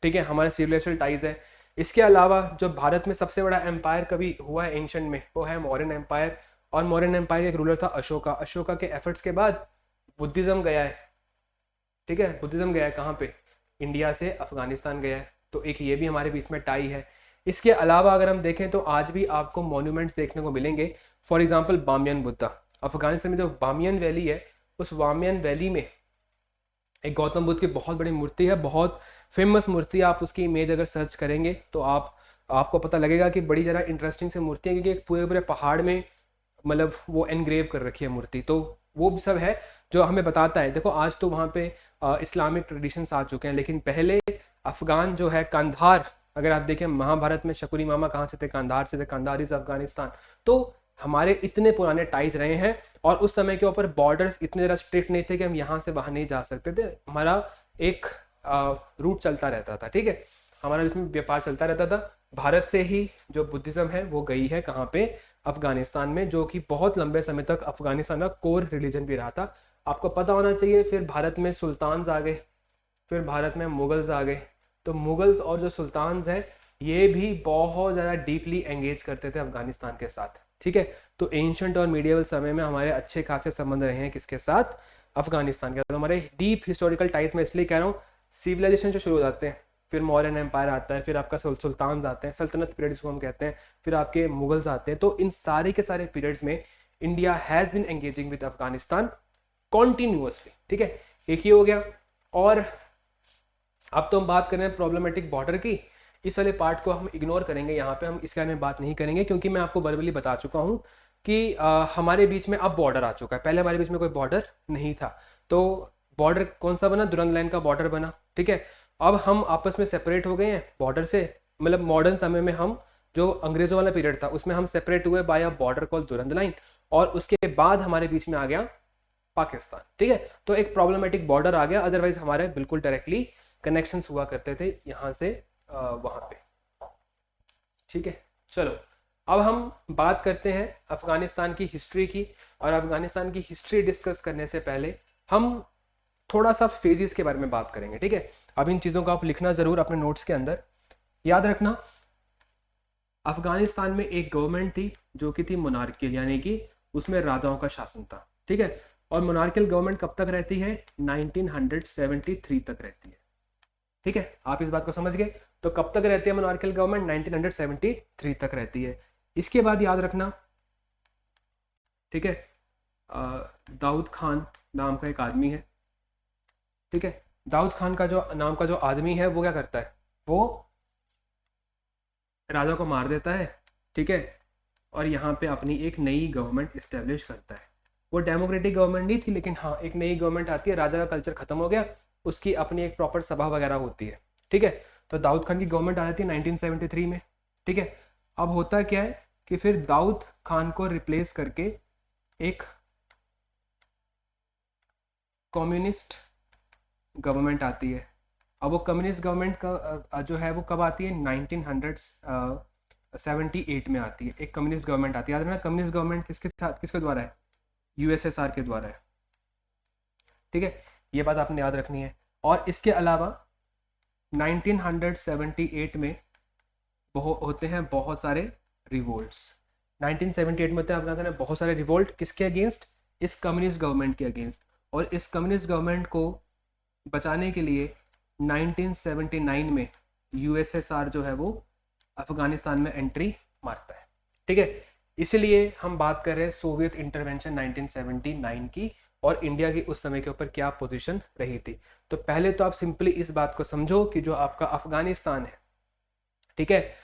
ठीक है, हमारे सिविलाइजेशन टाइज है। इसके अलावा जो भारत में सबसे बड़ा एम्पायर कभी हुआ है एंशंट में, वो है मौर्यन एम्पायर, और मौर्यन एम्पायर का एक रूलर था अशोका। अशोका के एफर्ट्स के बाद बुद्धिज्म गया है। ठीक है, बुद्धिज्म गया है कहाँ पे, इंडिया से अफगानिस्तान गया है। तो एक ये भी हमारे बीच में टाई है। इसके अलावा अगर हम देखें तो आज भी आपको मॉन्यूमेंट्स देखने को मिलेंगे। For example Bahamian Buddha, Afghanistan में जो बामियन वैली है, उस बामियन वैली में एक गौतम बुद्ध की बहुत बड़ी मूर्ति है, बहुत फेमस मूर्ति है। आप उसकी इमेज अगर सर्च करेंगे तो आपको पता लगेगा कि बड़ी ज़रा इंटरेस्टिंग सी मूर्ति है, क्योंकि एक पूरे पूरे पहाड़ में मतलब वो एनग्रेव कर रखी है मूर्ति। तो वो भी सब है जो हमें बताता है। देखो आज तो वहाँ पे इस्लामिक ट्रेडिशंस आ चुके हैं, लेकिन पहले अफगान जो है कंधार, अगर आप देखें महाभारत में शकुनी मामा कहाँ से थे, कंधार से थे, कंधार इज अफगानिस्तान। तो हमारे इतने पुराने टाइज रहे हैं और उस समय के ऊपर बॉर्डर्स इतने ज़्यादा स्ट्रिक्ट नहीं थे कि हम यहाँ से बाहर नहीं जा सकते थे। हमारा एक रूट चलता रहता था, ठीक है, हमारा इसमें व्यापार चलता रहता था। भारत से ही जो बुद्धिज्म है वो गई है कहाँ पे, अफगानिस्तान में, जो कि बहुत लंबे समय तक अफगानिस्तान का कोर रिलीजन भी रहा था। आपको पता होना चाहिए फिर भारत में सुल्तान्स आ गए, फिर भारत में मुगल्स आ गए। तो मुगल्स और जो सुल्तान्स हैं ये भी बहुत ज़्यादा डीपली एंगेज करते थे अफगानिस्तान के साथ, ठीक है। तो एंशंट और मीडिएवल समय में हमारे अच्छे खासे संबंध रहे हैं किसके साथ, अफगानिस्तान के। तो हमारे डीप हिस्टोरिकल टाइज में इसलिए कह रहा हूँ, सिविलाइजेशन जो शुरू हो जाते हैं, फिर मौर्यन एम्पायर आता है, फिर आपका सुल्तान्स आते हैं, सल्तनत पीरियड जिसको हम कहते हैं, फिर आपके मुगल्स आते हैं। तो इन सारे के सारे पीरियड्स में India has been engaging with Afghanistan continuously, ठीक है। एक ही हो गया। और अब तो हम बात कर रहे हैं प्रॉब्लमेटिक बॉर्डर की, इस वाले पार्ट को हम इग्नोर करेंगे, यहाँ पे हम इसके बारे में बात नहीं करेंगे, क्योंकि मैं आपको वर्बली बता चुका हूँ कि हमारे बीच में अब बॉर्डर आ चुका है। पहले हमारे बीच में कोई बॉर्डर नहीं था। तो बॉर्डर कौन सा बना, दुरंग लाइन का बॉर्डर बना, ठीक है। अब हम आपस में सेपरेट हो गए हैं बॉर्डर से, मतलब मॉडर्न समय में हम जो अंग्रेजों वाला पीरियड था उसमें हम सेपरेट हुए by a border call Durand line, और उसके बाद हमारे बीच में आ गया पाकिस्तान, ठीक है। तो एक प्रॉब्लमेटिक बॉर्डर आ गया, अदरवाइज हमारे बिल्कुल डायरेक्टली कनेक्शंस हुआ करते थे यहाँ से वहाँ पे, ठीक है। चलो अब हम बात करते हैं अफगानिस्तान की हिस्ट्री की। और अफगानिस्तान की हिस्ट्री डिस्कस करने से पहले हम थोड़ा सा फेजेस के बारे में बात करेंगे, ठीक है। अब इन चीज़ों को आप लिखना ज़रूर अपने नोट्स के अंदर। याद रखना, अफगानिस्तान में एक गवर्नमेंट थी जो कि थी मोनार्कियल, यानी कि उसमें राजाओं का शासन था, ठीक है। और मोनार्कियल गवर्नमेंट कब तक रहती है, 1973 तक रहती है, ठीक है। आप इस बात को समझ गए। तो कब तक रहती है मोनार्कियल गवर्नमेंट, 1973 तक रहती है। इसके बाद याद रखना, ठीक है, दाऊद खान नाम का एक आदमी है, ठीक है। दाऊद खान का जो नाम का जो आदमी है वो क्या करता है, वो राजा को मार देता है, ठीक है। और यहाँ पे अपनी एक नई गवर्नमेंट इस्टेब्लिश करता है। वो डेमोक्रेटिक गवर्नमेंट नहीं थी, लेकिन हाँ एक नई गवर्नमेंट आती है, राजा का कल्चर खत्म हो गया, उसकी अपनी एक प्रॉपर सभा वगैरह होती है, ठीक है। तो दाऊद खान की गवर्नमेंट आ जाती है 1973 में, ठीक है। अब होता क्या है कि फिर दाऊद खान को रिप्लेस करके एक कम्युनिस्ट गवर्नमेंट आती है। अब वो कम्युनिस्ट गवर्नमेंट का जो है वो कब आती है, 1978 में आती है। एक कम्युनिस्ट गवर्नमेंट आती है। याद रखना, कम्युनिस्ट गवर्नमेंट किसके साथ, किसके द्वारा है, यूएसएसआर के द्वारा है, ठीक है। ये बात आपने याद रखनी है। और इसके अलावा 1978 में होते हैं बहुत सारे रिवोल्ट्स। 1978 में होते हैं अफगानिस्तान में बहुत सारे रिवोल्ट, किसके अगेंस्ट, इस कम्युनिस्ट गवर्नमेंट के अगेंस्ट। और इस कम्युनिस्ट गवर्नमेंट को बचाने के लिए 1979 में यूएसएसआर जो है वो अफगानिस्तान में एंट्री मारता है, ठीक है। इसलिए हम बात कर रहे हैं सोवियत इंटरवेंशन 1979 की, और इंडिया की उस समय के ऊपर क्या पोजीशन रही थी। तो पहले तो आप सिंपली इस बात को समझो कि जो आपका अफगानिस्तान है, ठीक है,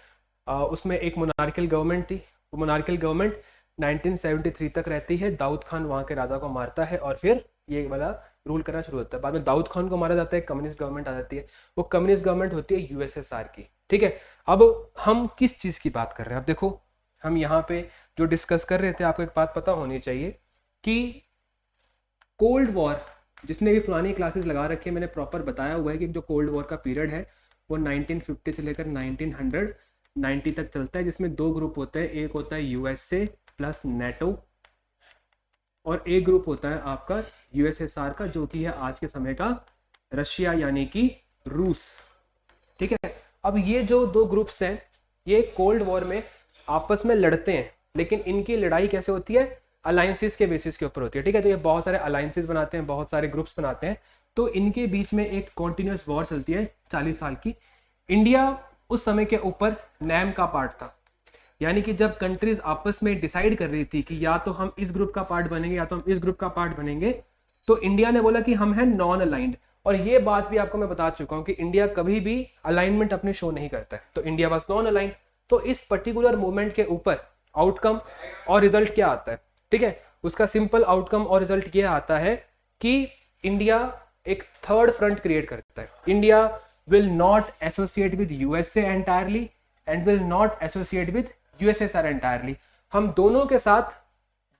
उसमें एक मोनार्कियल गवर्नमेंट थी। वो मोनार्कियल गवर्नमेंट 1973 तक रहती है। दाऊद खान वहाँ के राजा को मारता है और फिर ये वाला रूल करना शुरू होता है। बाद में दाऊद खान को मारा जाता है, कम्युनिस्ट गवर्नमेंट आ जाती है। वो कम्युनिस्ट गवर्नमेंट होती है यूएसएसआर की, ठीक है। अब हम किस चीज़ की बात कर रहे हैं, अब देखो हम यहाँ पे जो डिस्कस कर रहे थे, आपको एक बात पता होनी चाहिए कि कोल्ड वॉर, जिसने भी पुरानी क्लासेस लगा रखी है, मैंने प्रॉपर बताया हुआ है कि जो कोल्ड वॉर का पीरियड है वो 1950 से लेकर 1990 तक चलता है, जिसमें दो ग्रुप होते हैं। एक होता है यूएसए प्लस नेटो, और एक ग्रुप होता है आपका यूएसएसआर का, जो कि है आज के समय का रशिया यानी कि रूस, ठीक है। अब ये जो दो ग्रुप्स हैं ये कोल्ड वॉर में आपस में लड़ते हैं, लेकिन इनकी लड़ाई कैसे होती है, अलायंसेस के बेसिस के ऊपर होती है, ठीक है। तो ये बहुत सारे अलायंसेस बनाते हैं, बहुत सारे ग्रुप्स बनाते हैं, तो इनके बीच में एक कॉन्टिन्यूस वॉर चलती है 40 साल की। इंडिया उस समय के ऊपर नैम का पार्ट था, यानी कि जब कंट्रीज आपस में डिसाइड कर रही थी कि या तो हम इस ग्रुप का पार्ट बनेंगे या तो हम इस ग्रुप का पार्ट बनेंगे, तो इंडिया ने बोला कि हम हैं नॉन अलाइंड। और ये बात भी आपको मैं बता चुका हूं कि इंडिया कभी भी अलाइनमेंट अपने शो नहीं करता है, तो इंडिया वाज नॉन अलाइंड। तो इस पर्टिकुलर मूवमेंट के ऊपर आउटकम और रिजल्ट क्या आता है, ठीक है, उसका सिंपल आउटकम और रिजल्ट ये आता है कि इंडिया एक थर्ड फ्रंट क्रिएट करता है। India will not associate with USA entirely and will not associate with USSR entirely. हम दोनों के साथ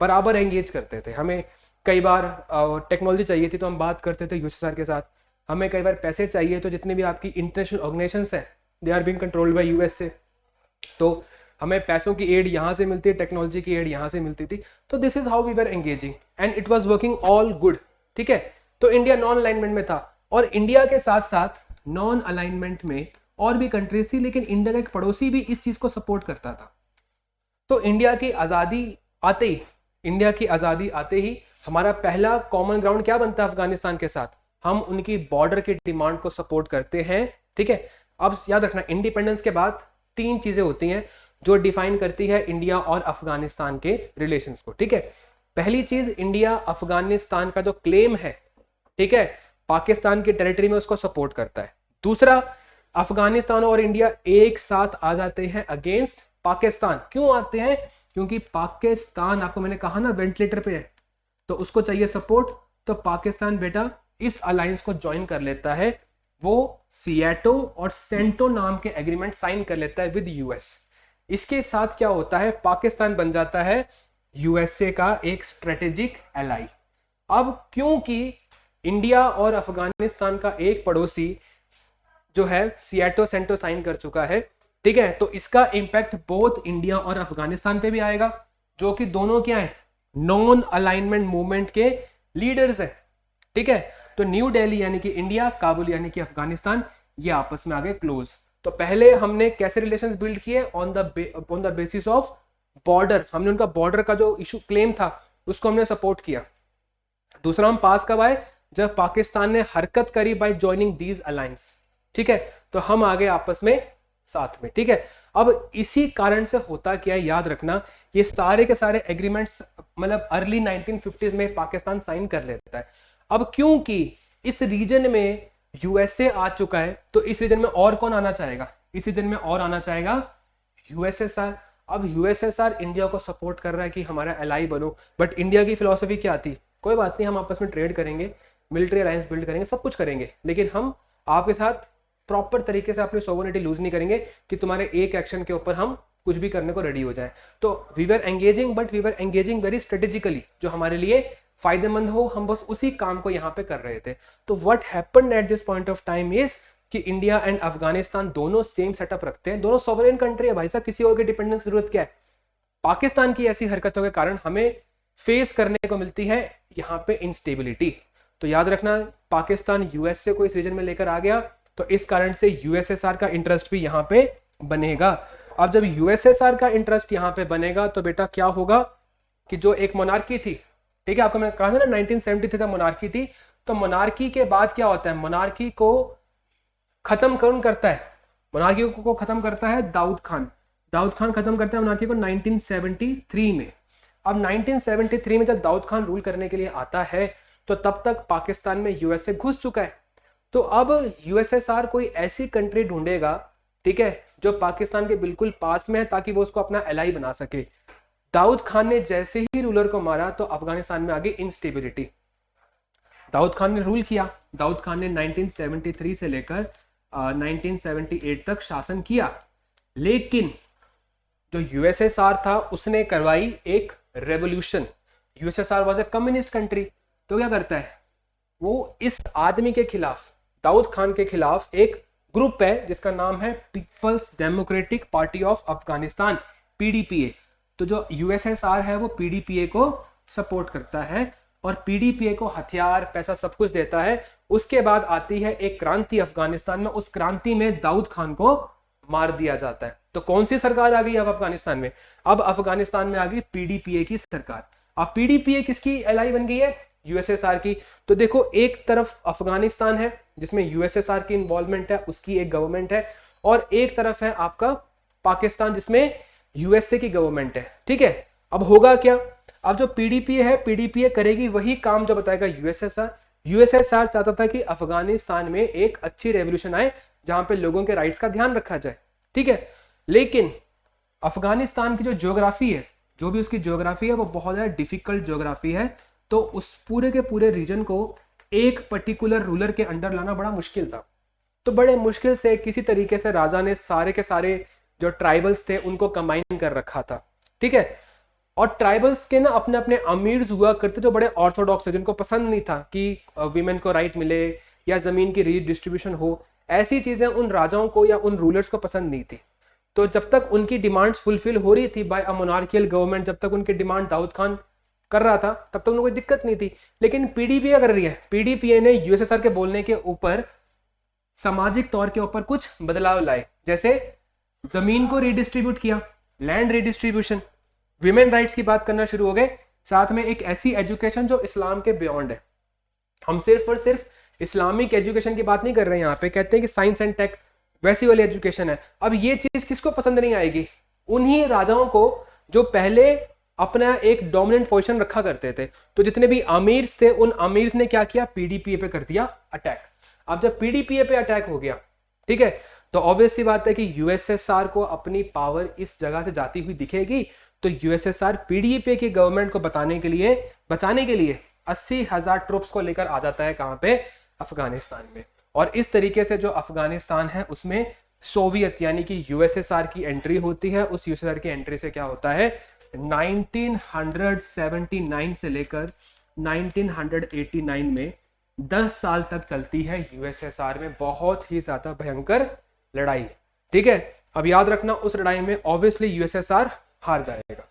बराबर एंगेज करते थे। हमें कई बार टेक्नोलॉजी चाहिए थी तो हम बात करते थे यूएसएसआर के साथ, हमें कई बार पैसे चाहिए तो जितने भी आपकी इंटरनेशनल ऑर्गेनाइजेशंस हैं they are being controlled by USA, तो हमें पैसों की एड यहाँ से मिलती है, टेक्नोलॉजी की एड यहाँ से मिलती थी। तो this is how we were engaging and it was working all good, ठीक है। तो इंडिया नॉन अलाइनमेंट में था और इंडिया के साथ साथ नॉन अलाइनमेंट में और भी कंट्रीज थी, लेकिन इंडिया का एक पड़ोसी भी इस चीज को सपोर्ट करता था। तो इंडिया की आज़ादी आते ही हमारा पहला कॉमन ग्राउंड क्या बनता है अफगानिस्तान के साथ, हम उनकी बॉर्डर की डिमांड को सपोर्ट करते हैं, ठीक है। अब याद रखना इंडिपेंडेंस के बाद 3 चीजें होती हैं जो डिफाइन करती है इंडिया और अफगानिस्तान के रिलेशंस को, ठीक है। पहली चीज, इंडिया अफगानिस्तान का जो क्लेम है, ठीक है, पाकिस्तान की टेरिटरी में उसको सपोर्ट करता है। दूसरा, अफगानिस्तान और इंडिया एक साथ आ जाते हैं अगेंस्ट पाकिस्तान। क्यों आते हैं? क्योंकि पाकिस्तान, आपको मैंने कहा ना वेंटिलेटर पे है, तो उसको चाहिए सपोर्ट, तो पाकिस्तान बेटा इस अलायंस को ज्वाइन कर लेता है। वो सियाटो और सेंटो नाम के एग्रीमेंट साइन कर लेता है विद यूएस। इसके साथ क्या होता है, पाकिस्तान बन जाता है यूएसए का एक स्ट्रेटेजिक एलाई। अब क्योंकि इंडिया और अफगानिस्तान का एक पड़ोसी जो है सियाटो सेंटो साइन कर चुका है, ठीक है, तो इसका इंपैक्ट बोथ इंडिया और अफगानिस्तान पे भी आएगा, जो कि दोनों क्या है, नॉन अलाइनमेंट मूवमेंट के लीडर्स हैं, ठीक है। तो न्यू दिल्ली यानी कि इंडिया, काबुल यानी कि अफगानिस्तान, ये आपस में आ गए क्लोज। तो पहले हमने कैसे रिलेशंस बिल्ड किए, on the basis of border. हमने उनका बॉर्डर का जो इशू क्लेम था उसको हमने सपोर्ट किया। दूसरा, हम पास कब आए, जब पाकिस्तान ने हरकत करी बाय ज्वाइनिंग दीज अलायंस, ठीक है, तो हम आ गए आपस में साथ में, ठीक है। अब इसी कारण से होता क्या है, याद रखना, ये सारे के सारे एग्रीमेंट्स मतलब अर्ली 1950s में पाकिस्तान साइन कर लेता है। अब क्योंकि इस रीजन में यूएसए आ चुका है, तो इस रीजन में और कौन आना चाहेगा, इस रीजन में और आना चाहेगा यूएसएसआर। अब यूएसएसआर इंडिया को सपोर्ट कर रहा है कि हमारा एलाई बनो, बट इंडिया की फिलॉसफी क्या थी, कोई बात नहीं, हम आपस में ट्रेड करेंगे, मिलिट्री अलायंस बिल्ड करेंगे, सब कुछ करेंगे, लेकिन हम आपके साथ प्रॉपर तरीके से अपनी सोवरेनिटी लूज नहीं करेंगे कि तुम्हारे एक एक्शन के ऊपर हम कुछ भी करने को रेडी हो जाए। तो we were engaging, but we were engaging very strategically, जो हमारे लिए फायदेमंद हो, हम बस उसी काम को यहाँ पे कर रहे थे। तो what happened at this point of time is कि इंडिया एंड अफगानिस्तान दोनों सेम सेटअप रखते हैं, दोनों सॉवरेन कंट्री है भाई साहब, किसी और की डिपेंडेंस की जरूरत क्या है। पाकिस्तान की ऐसी हरकतों के कारण हमें फेस करने को मिलती है यहाँ पे इंस्टेबिलिटी। तो याद रखना, पाकिस्तान यूएसए को इस रीजन में लेकर आ गया, तो इस कारण से यूएसएसआर का इंटरेस्ट भी यहाँ पे बनेगा। अब जब यूएसएसआर का इंटरेस्ट यहाँ पे बनेगा तो बेटा क्या होगा कि जो एक मोनार्की थी, ठीक है, आपको मैंने कहा था ना 1973 तक मोनार्की थी, तो मोनार्की के बाद क्या होता है, मोनार्की को खत्म कौन करता है, मोनार्की को खत्म करता है दाऊद खान। दाऊद खान खत्म करता है मोनार्की को 1973 में। अब 1973 में जब दाऊद खान रूल करने के लिए आता है, तो तब तक पाकिस्तान में यूएसए घुस चुका है। तो अब यूएसएसआर कोई ऐसी कंट्री ढूंढेगा, ठीक है, जो पाकिस्तान के बिल्कुल पास में है, ताकि वो उसको अपना एलाई बना सके। दाऊद खान ने जैसे ही रूलर को मारा तो अफगानिस्तान में आ गई इंस्टेबिलिटी। दाऊद खान ने रूल किया, दाऊद खान ने 1973 से लेकर 1978 तक शासन किया, लेकिन जो यूएसएसआर था उसने करवाई एक revolution. USSR was a communist country, तो क्या करता है वो, इस आदमी के खिलाफ, दाऊद खान के खिलाफ एक ग्रुप है जिसका नाम है People's Democratic Party of Afghanistan, PDPA. तो जो यूएसएसआर है वो पीडीपीए को सपोर्ट करता है और पीडीपीए को हथियार, पैसा सब कुछ देता है। उसके बाद आती है एक क्रांति अफगानिस्तान में, उस क्रांति में दाऊद खान को मार दिया जाता है। तो कौन सी सरकार आ गई अब अफगानिस्तान में, अब अफगानिस्तान में आ गई पीडीपीए की सरकार। अब पीडीपीए किसकी एलाई बन गई है, यूएसएसआर की। तो देखो, एक तरफ अफगानिस्तान है जिसमें यूएसएसआर की इन्वॉल्वमेंट है, उसकी एक गवर्नमेंट है, और एक तरफ है आपका पाकिस्तान जिसमें यूएसए की गवर्नमेंट है, ठीक है। अब होगा क्या, अब जो पीडीपीए है, पीडीपीए करेगी वही काम जो बताएगा यूएसएसआर। यूएसएसआर चाहता था कि अफगानिस्तान में एक अच्छी रेवोल्यूशन आए जहां पे लोगों के राइट्स का ध्यान रखा जाए, ठीक है। लेकिन अफगानिस्तान की जो ज्योग्राफी है जो भी उसकी ज्योग्राफी है वो बहुत ज़्यादा डिफिकल्ट ज्योग्राफी है, तो उस पूरे के पूरे रीजन को एक पर्टिकुलर रूलर के अंडर लाना बड़ा मुश्किल था। तो बड़े मुश्किल से किसी तरीके से राजा ने सारे के सारे जो ट्राइबल्स थे उनको कंबाइन कर रखा था, ठीक है। और ट्राइबल्स के ना अपने अपने अमीर्स हुआ करते जो बड़े ऑर्थोडॉक्स है, जिनको पसंद नहीं था कि वीमेन को राइट मिले या जमीन की रीडिस्ट्रीब्यूशन हो। ऐसी चीजें उन राजाओं को या उन रूलर्स को पसंद नहीं थी। तो जब तक उनकी डिमांड्स फुलफिल हो रही थी बाय अ मोनार्कियल गवर्नमेंट, जब तक उनकी डिमांड दाऊद खान कर रहा था तब तक उनको कोई दिक्कत नहीं थी। लेकिन पीडीपीए कर रही है, पीडीपीए ने यूएसएसआर के बोलने के ऊपर सामाजिक तौर के ऊपर कुछ बदलाव लाए, जैसे जमीन को रीडिस्ट्रीब्यूट किया, लैंड रीडिस्ट्रीब्यूशन, विमेन राइट्स की बात करना शुरू हो गए, साथ में एक ऐसी एजुकेशन जो इस्लाम के बियॉन्ड है। हम सिर्फ और सिर्फ इस्लामिक एजुकेशन की बात नहीं कर रहे हैं यहाँ पे, कहते हैं कि साइंस एंड टेक वैसी वाली एजुकेशन है। अब ये चीज किसको पसंद नहीं आएगी? उन्हीं राजाओं को जो पहले अपना एक डोमिनेंट पोजीशन रखा करते थे। तो जितने भी अमीर्स थे उन अमीर्स ने क्या किया, पीडीपीए पे कर दिया अटैक। अब जब पीडीपीए पे अटैक हो गया, ठीक है, तो ऑब्वियस सी बात है कि यूएसएसआर को अपनी पावर इस जगह से जाती हुई दिखेगी। तो यूएसएसआर पीडीपीए की गवर्नमेंट को बचाने के लिए 80,000 ट्रूप्स को लेकर आ जाता है, कहां पे? अफगानिस्तान में। और इस तरीके से जो अफगानिस्तान है उसमें सोवियत यानी कि यूएसएसआर की एंट्री होती है। उस यूएसएसआर की एंट्री से क्या होता है, 1979 से लेकर 1989 में 10 साल तक चलती है यूएसएसआर में बहुत ही ज्यादा भयंकर लड़ाई, ठीक है। अब याद रखना उस लड़ाई में ऑब्वियसली यूएसएसआर हार जाएगा,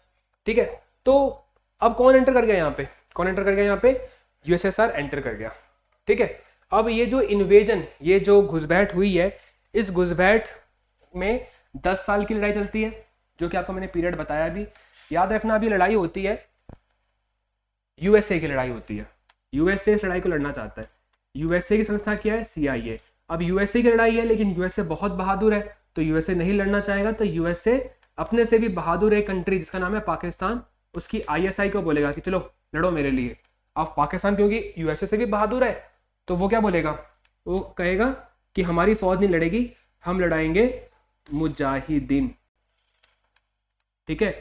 ठीक है। तो अब कौन एंटर कर गया यहाँ पे? कौन एंटर कर गया यहाँ पे? यूएसएसआर एंटर कर गया, ठीक है। अब ये जो इन्वेजन, ये जो घुसपैठ हुई है, इस घुसपैठ में 10 साल की लड़ाई चलती है, जो कि आपको मैंने पीरियड बताया भी। याद रखना अभी लड़ाई होती है, यूएसए की लड़ाई होती है। यूएसए इस लड़ाई को लड़ना चाहता है। यूएसए की संस्था क्या है? सीआईए। अब यूएसए की लड़ाई है लेकिन यूएसए बहुत बहादुर है, तो यूएसए नहीं लड़ना चाहेगा। तो यूएसए अपने से भी बहादुर एक कंट्री जिसका नाम है पाकिस्तान, उसकी आईएसआई को बोलेगा कि चलो लड़ो मेरे लिए। अब पाकिस्तान क्योंकि यूएसए से भी बहादुर है, तो वो क्या बोलेगा? वो कहेगा कि हमारी फौज नहीं लड़ेगी, हम लड़ाएंगे मुजाहिदीन, ठीक है।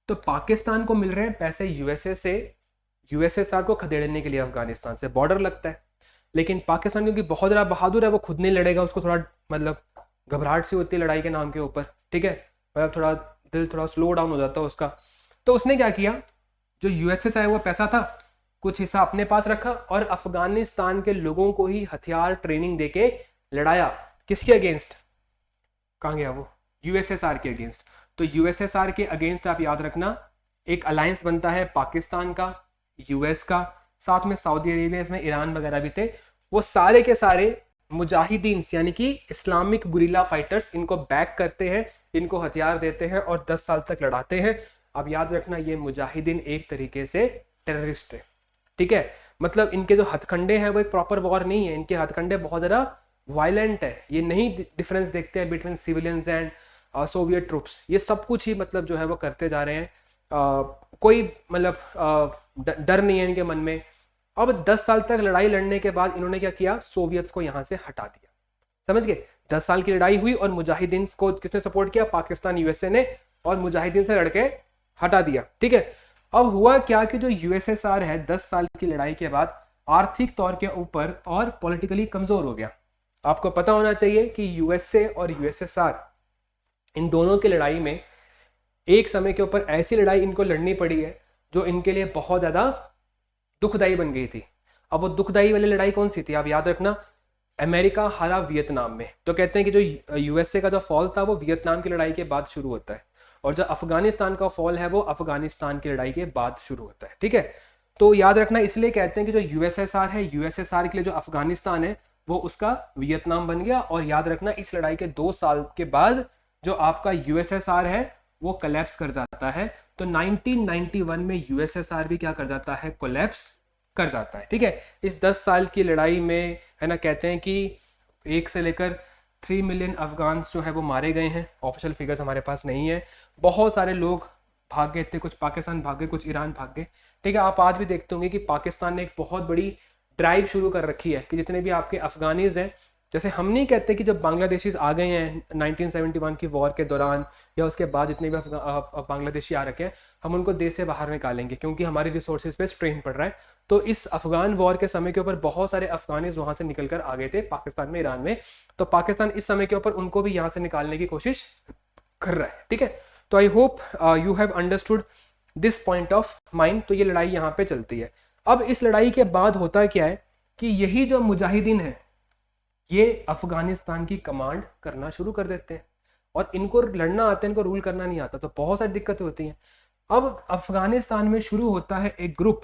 तो पाकिस्तान को मिल रहे हैं पैसे यूएसए से, यूएसएसआर को खदेड़ने के लिए अफगानिस्तान से बॉर्डर लगता है। लेकिन पाकिस्तान क्योंकि बहुत ज़्यादा बहादुर है, वो खुद नहीं लड़ेगा, उसको थोड़ा मतलब घबराहट सी होती है लड़ाई के नाम के ऊपर, ठीक है, मतलब थोड़ा दिल थोड़ा स्लो डाउन हो जाता है उसका। तो उसने क्या किया, जो यूएसए से आया हुआ पैसा था कुछ हिस्सा अपने पास रखा और अफगानिस्तान के लोगों को ही हथियार ट्रेनिंग देके लड़ाया। किसके अगेंस्ट? कहाँ गया वो? यूएसएसआर के अगेंस्ट। तो यूएसएसआर के अगेंस्ट आप याद रखना एक अलायंस बनता है पाकिस्तान का, यूएस का, साथ में सऊदी अरेबिया, इसमें ईरान वगैरह भी थे। वो सारे के सारे मुजाहिदीन यानी कि इस्लामिक गुरिल्ला फाइटर्स इनको बैक करते हैं, इनको हथियार देते हैं और 10 साल तक लड़ाते हैं। अब याद रखना ये मुजाहिदीन एक तरीके से टेररिस्ट है, ठीक है। मतलब इनके जो हथकंडे हैं वो एक प्रॉपर वॉर नहीं है, इनके हथकंडे बहुत ज़्यादा वायलेंट है। ये नहीं डिफरेंस देखते हैं between civilians and Soviet troops, ये सब कुछ ही मतलब जो है वो करते जा रहे हैं। कोई मतलब डर नहीं है इनके मन में। अब 10 साल तक लड़ाई लड़ने के बाद इन्होंने क्या किया, सोवियत्स को यहाँ से हटा दिया। समझ गए? 10 साल की लड़ाई हुई और मुजाहिदीन को किसने सपोर्ट किया? पाकिस्तान, यूएसए ने, और मुजाहिदीन से लड़के हटा दिया, ठीक है। अब हुआ क्या कि जो यूएसएसआर है 10 साल की लड़ाई के बाद आर्थिक तौर के ऊपर और पॉलिटिकली कमजोर हो गया। आपको पता होना चाहिए कि यूएसए और यूएसएसआर इन दोनों की लड़ाई में एक समय के ऊपर ऐसी लड़ाई इनको लड़नी पड़ी है जो इनके लिए बहुत ज्यादा दुखदायी बन गई थी। अब वो दुखदायी वाली लड़ाई कौन सी थी? आप याद रखना, अमेरिका हारा वियतनाम में। तो कहते हैं कि जो यूएसए का जो फॉल था वो वियतनाम की लड़ाई के बाद शुरू होता है, और जो अफगानिस्तान का फॉल है वो अफगानिस्तान की लड़ाई के बाद शुरू होता है, ठीक है। तो याद रखना, इसलिए कहते हैं कि जो यूएसएसआर है, यूएसएसआर के लिए जो अफगानिस्तान है वो उसका वियतनाम बन गया। और याद रखना इस लड़ाई के 2 साल के बाद जो आपका यूएसएसआर है वो कोलैप्स कर जाता है। तो 1991 में यूएसएसआर भी क्या कर जाता है? कोलैप्स कर जाता है, ठीक है। इस 10 साल की लड़ाई में है ना, कहते हैं कि 1 से लेकर 3 मिलियन अफगान्स जो है वो मारे गए हैं। ऑफिशियल फिगर्स हमारे पास नहीं है। बहुत सारे लोग भाग गए थे, कुछ पाकिस्तान भाग गए, कुछ ईरान भाग गए, ठीक है। आप आज भी देखते होंगे कि पाकिस्तान ने एक बहुत बड़ी ड्राइव शुरू कर रखी है कि जितने भी आपके अफगानीज हैं जैसे हम नहीं कहते कि जब बांग्लादेशीज आ गए हैं 1971 की वॉर के दौरान या उसके बाद जितने भी बांग्लादेशी आ रखे हैं, हम उनको देश से बाहर निकालेंगे क्योंकि हमारी रिसोर्सेज पे स्ट्रेन पड़ रहा है। तो इस अफगान वॉर के समय के ऊपर बहुत सारे अफगानिज वहां से निकल कर आ गए थे पाकिस्तान में, ईरान में। तो पाकिस्तान इस समय के ऊपर उनको भी यहाँ से निकालने की कोशिश कर रहा है, ठीक है। तो I hope you have understood this point of mind. तो ये लड़ाई यहाँ पे चलती है। अब इस लड़ाई के बाद होता क्या है कि यही जो मुजाहिदीन है ये अफगानिस्तान की कमांड करना शुरू कर देते हैं, और इनको लड़ना आता है, इनको रूल करना नहीं आता, तो बहुत सारी दिक्कतें होती हैं। अब अफगानिस्तान में शुरू होता है एक ग्रुप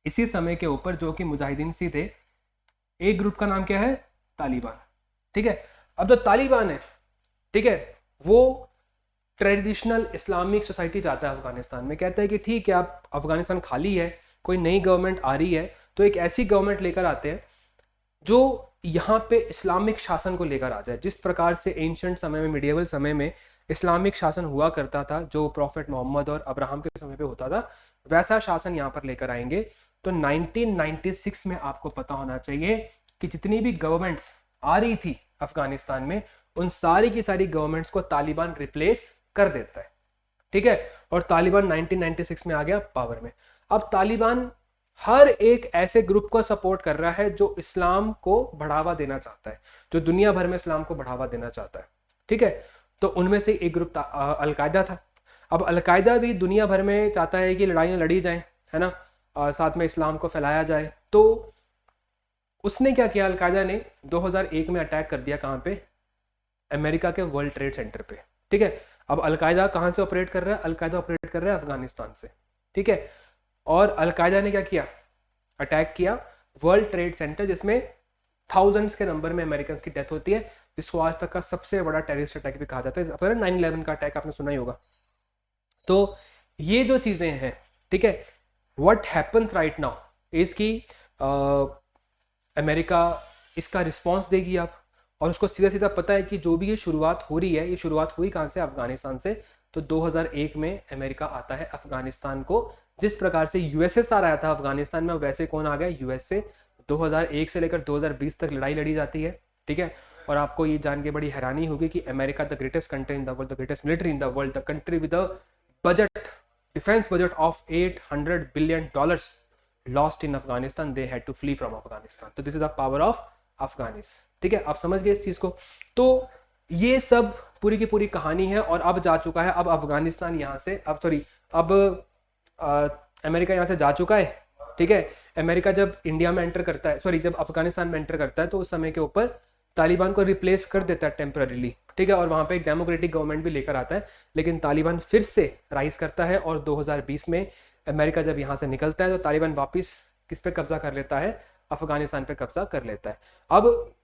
इसी समय के ऊपर जो कि मुजाहिदीन सी थे। एक ग्रुप का नाम क्या है? तालिबान, ठीक है। अब जो तालिबान है, ठीक है, वो ट्रेडिशनल इस्लामिक सोसाइटी चाहता है अफगानिस्तान में। कहता है कि ठीक है, आप अफगानिस्तान खाली है, कोई नई गवर्नमेंट आ रही है, तो एक ऐसी गवर्नमेंट लेकर आते हैं जो यहाँ पे इस्लामिक शासन को लेकर आ जाए, जिस प्रकार से एंशंट समय में, मिडिएवल समय में इस्लामिक शासन हुआ करता था, जो प्रॉफिट मोहम्मद और अब्राहम के समय पे होता था, वैसा शासन यहाँ पर लेकर आएंगे। तो 1996 में आपको पता होना चाहिए कि जितनी भी गवर्नमेंट्स आ रही थी अफगानिस्तान में, उन सारी की सारी गवर्नमेंट्स को तालिबान रिप्लेस कर देता है, ठीक है। और तालिबान 1996 में आ गया पावर में। अब तालिबान हर एक ऐसे ग्रुप को सपोर्ट कर रहा है जो इस्लाम को बढ़ावा देना चाहता है, जो दुनिया भर में इस्लाम को बढ़ावा देना चाहता है, ठीक है। तो उनमें से एक ग्रुप अलकायदा था। अब अलकायदा भी दुनिया भर में चाहता है कि लड़ाइयाँ लड़ी जाएं, है ना, साथ में इस्लाम को फैलाया जाए। तो उसने क्या किया, अलकायदा ने 2001 में अटैक कर दिया, कहाँ पे? अमेरिका के वर्ल्ड ट्रेड सेंटर पे, ठीक है। अब अलकायदा कहाँ से ऑपरेट कर रहा है? अलकायदा ऑपरेट कर रहा है अफगानिस्तान से, ठीक है। और अलकायदा ने क्या किया? अटैक किया वर्ल्ड ट्रेड सेंटर, जिसमें थाउजेंड्स के नंबर में अमेरिकन की डेथ होती है, जिसको आज तक का सबसे बड़ा टेररिस्ट अटैक भी कहा जाता है। 9/11 का अटैक आपने सुना ही होगा। तो ये जो चीजें हैं, ठीक है, what happens right now is की अमेरिका इसका रिस्पॉन्स देगी आप, और उसको सीधा सीधा पता है कि जो भी ये शुरुआत हो रही है, ये शुरुआत हुई कहाँ से? अफगानिस्तान से। तो 2001 में अमेरिका आता है अफगानिस्तान को। जिस प्रकार से यूएसएसआर आया था अफगानिस्तान में, वैसे कौन आ गया? यूएसए। 2001 से लेकर 2020 तक लड़ाई लड़ी जाती है, ठीक है। और आपको ये जान के बड़ी हैरानी होगी कि America, the greatest country in the world, the greatest military in the world, the country with a budget, defence budget of $800 billion lost in Afghanistan, they had to flee from Afghanistan. तो this is the power of Afghanis, ठीक है। आप समझ गए इस चीज को। तो ये सब पूरी की पूरी कहानी है, और अब जा चुका है, अब अफगानिस्तान यहाँ से, अब अमेरिका यहाँ से जा चुका है, ठीक है। अमेरिका जब इंडिया में एंटर करता है, जब अफगानिस्तान में एंटर करता है, तो उस समय के ऊपर तालिबान को रिप्लेस कर देता है टेम्पररीली, ठीक है। और वहाँ पे एक डेमोक्रेटिक गवर्नमेंट भी लेकर आता है, लेकिन तालिबान फिर से राइज करता है, और 2020 में अमेरिका जब यहाँ से निकलता है, तो तालिबान वापस किस पे कब्जा कर लेता है? अफगानिस्तान पे कब्जा कर लेता है। अब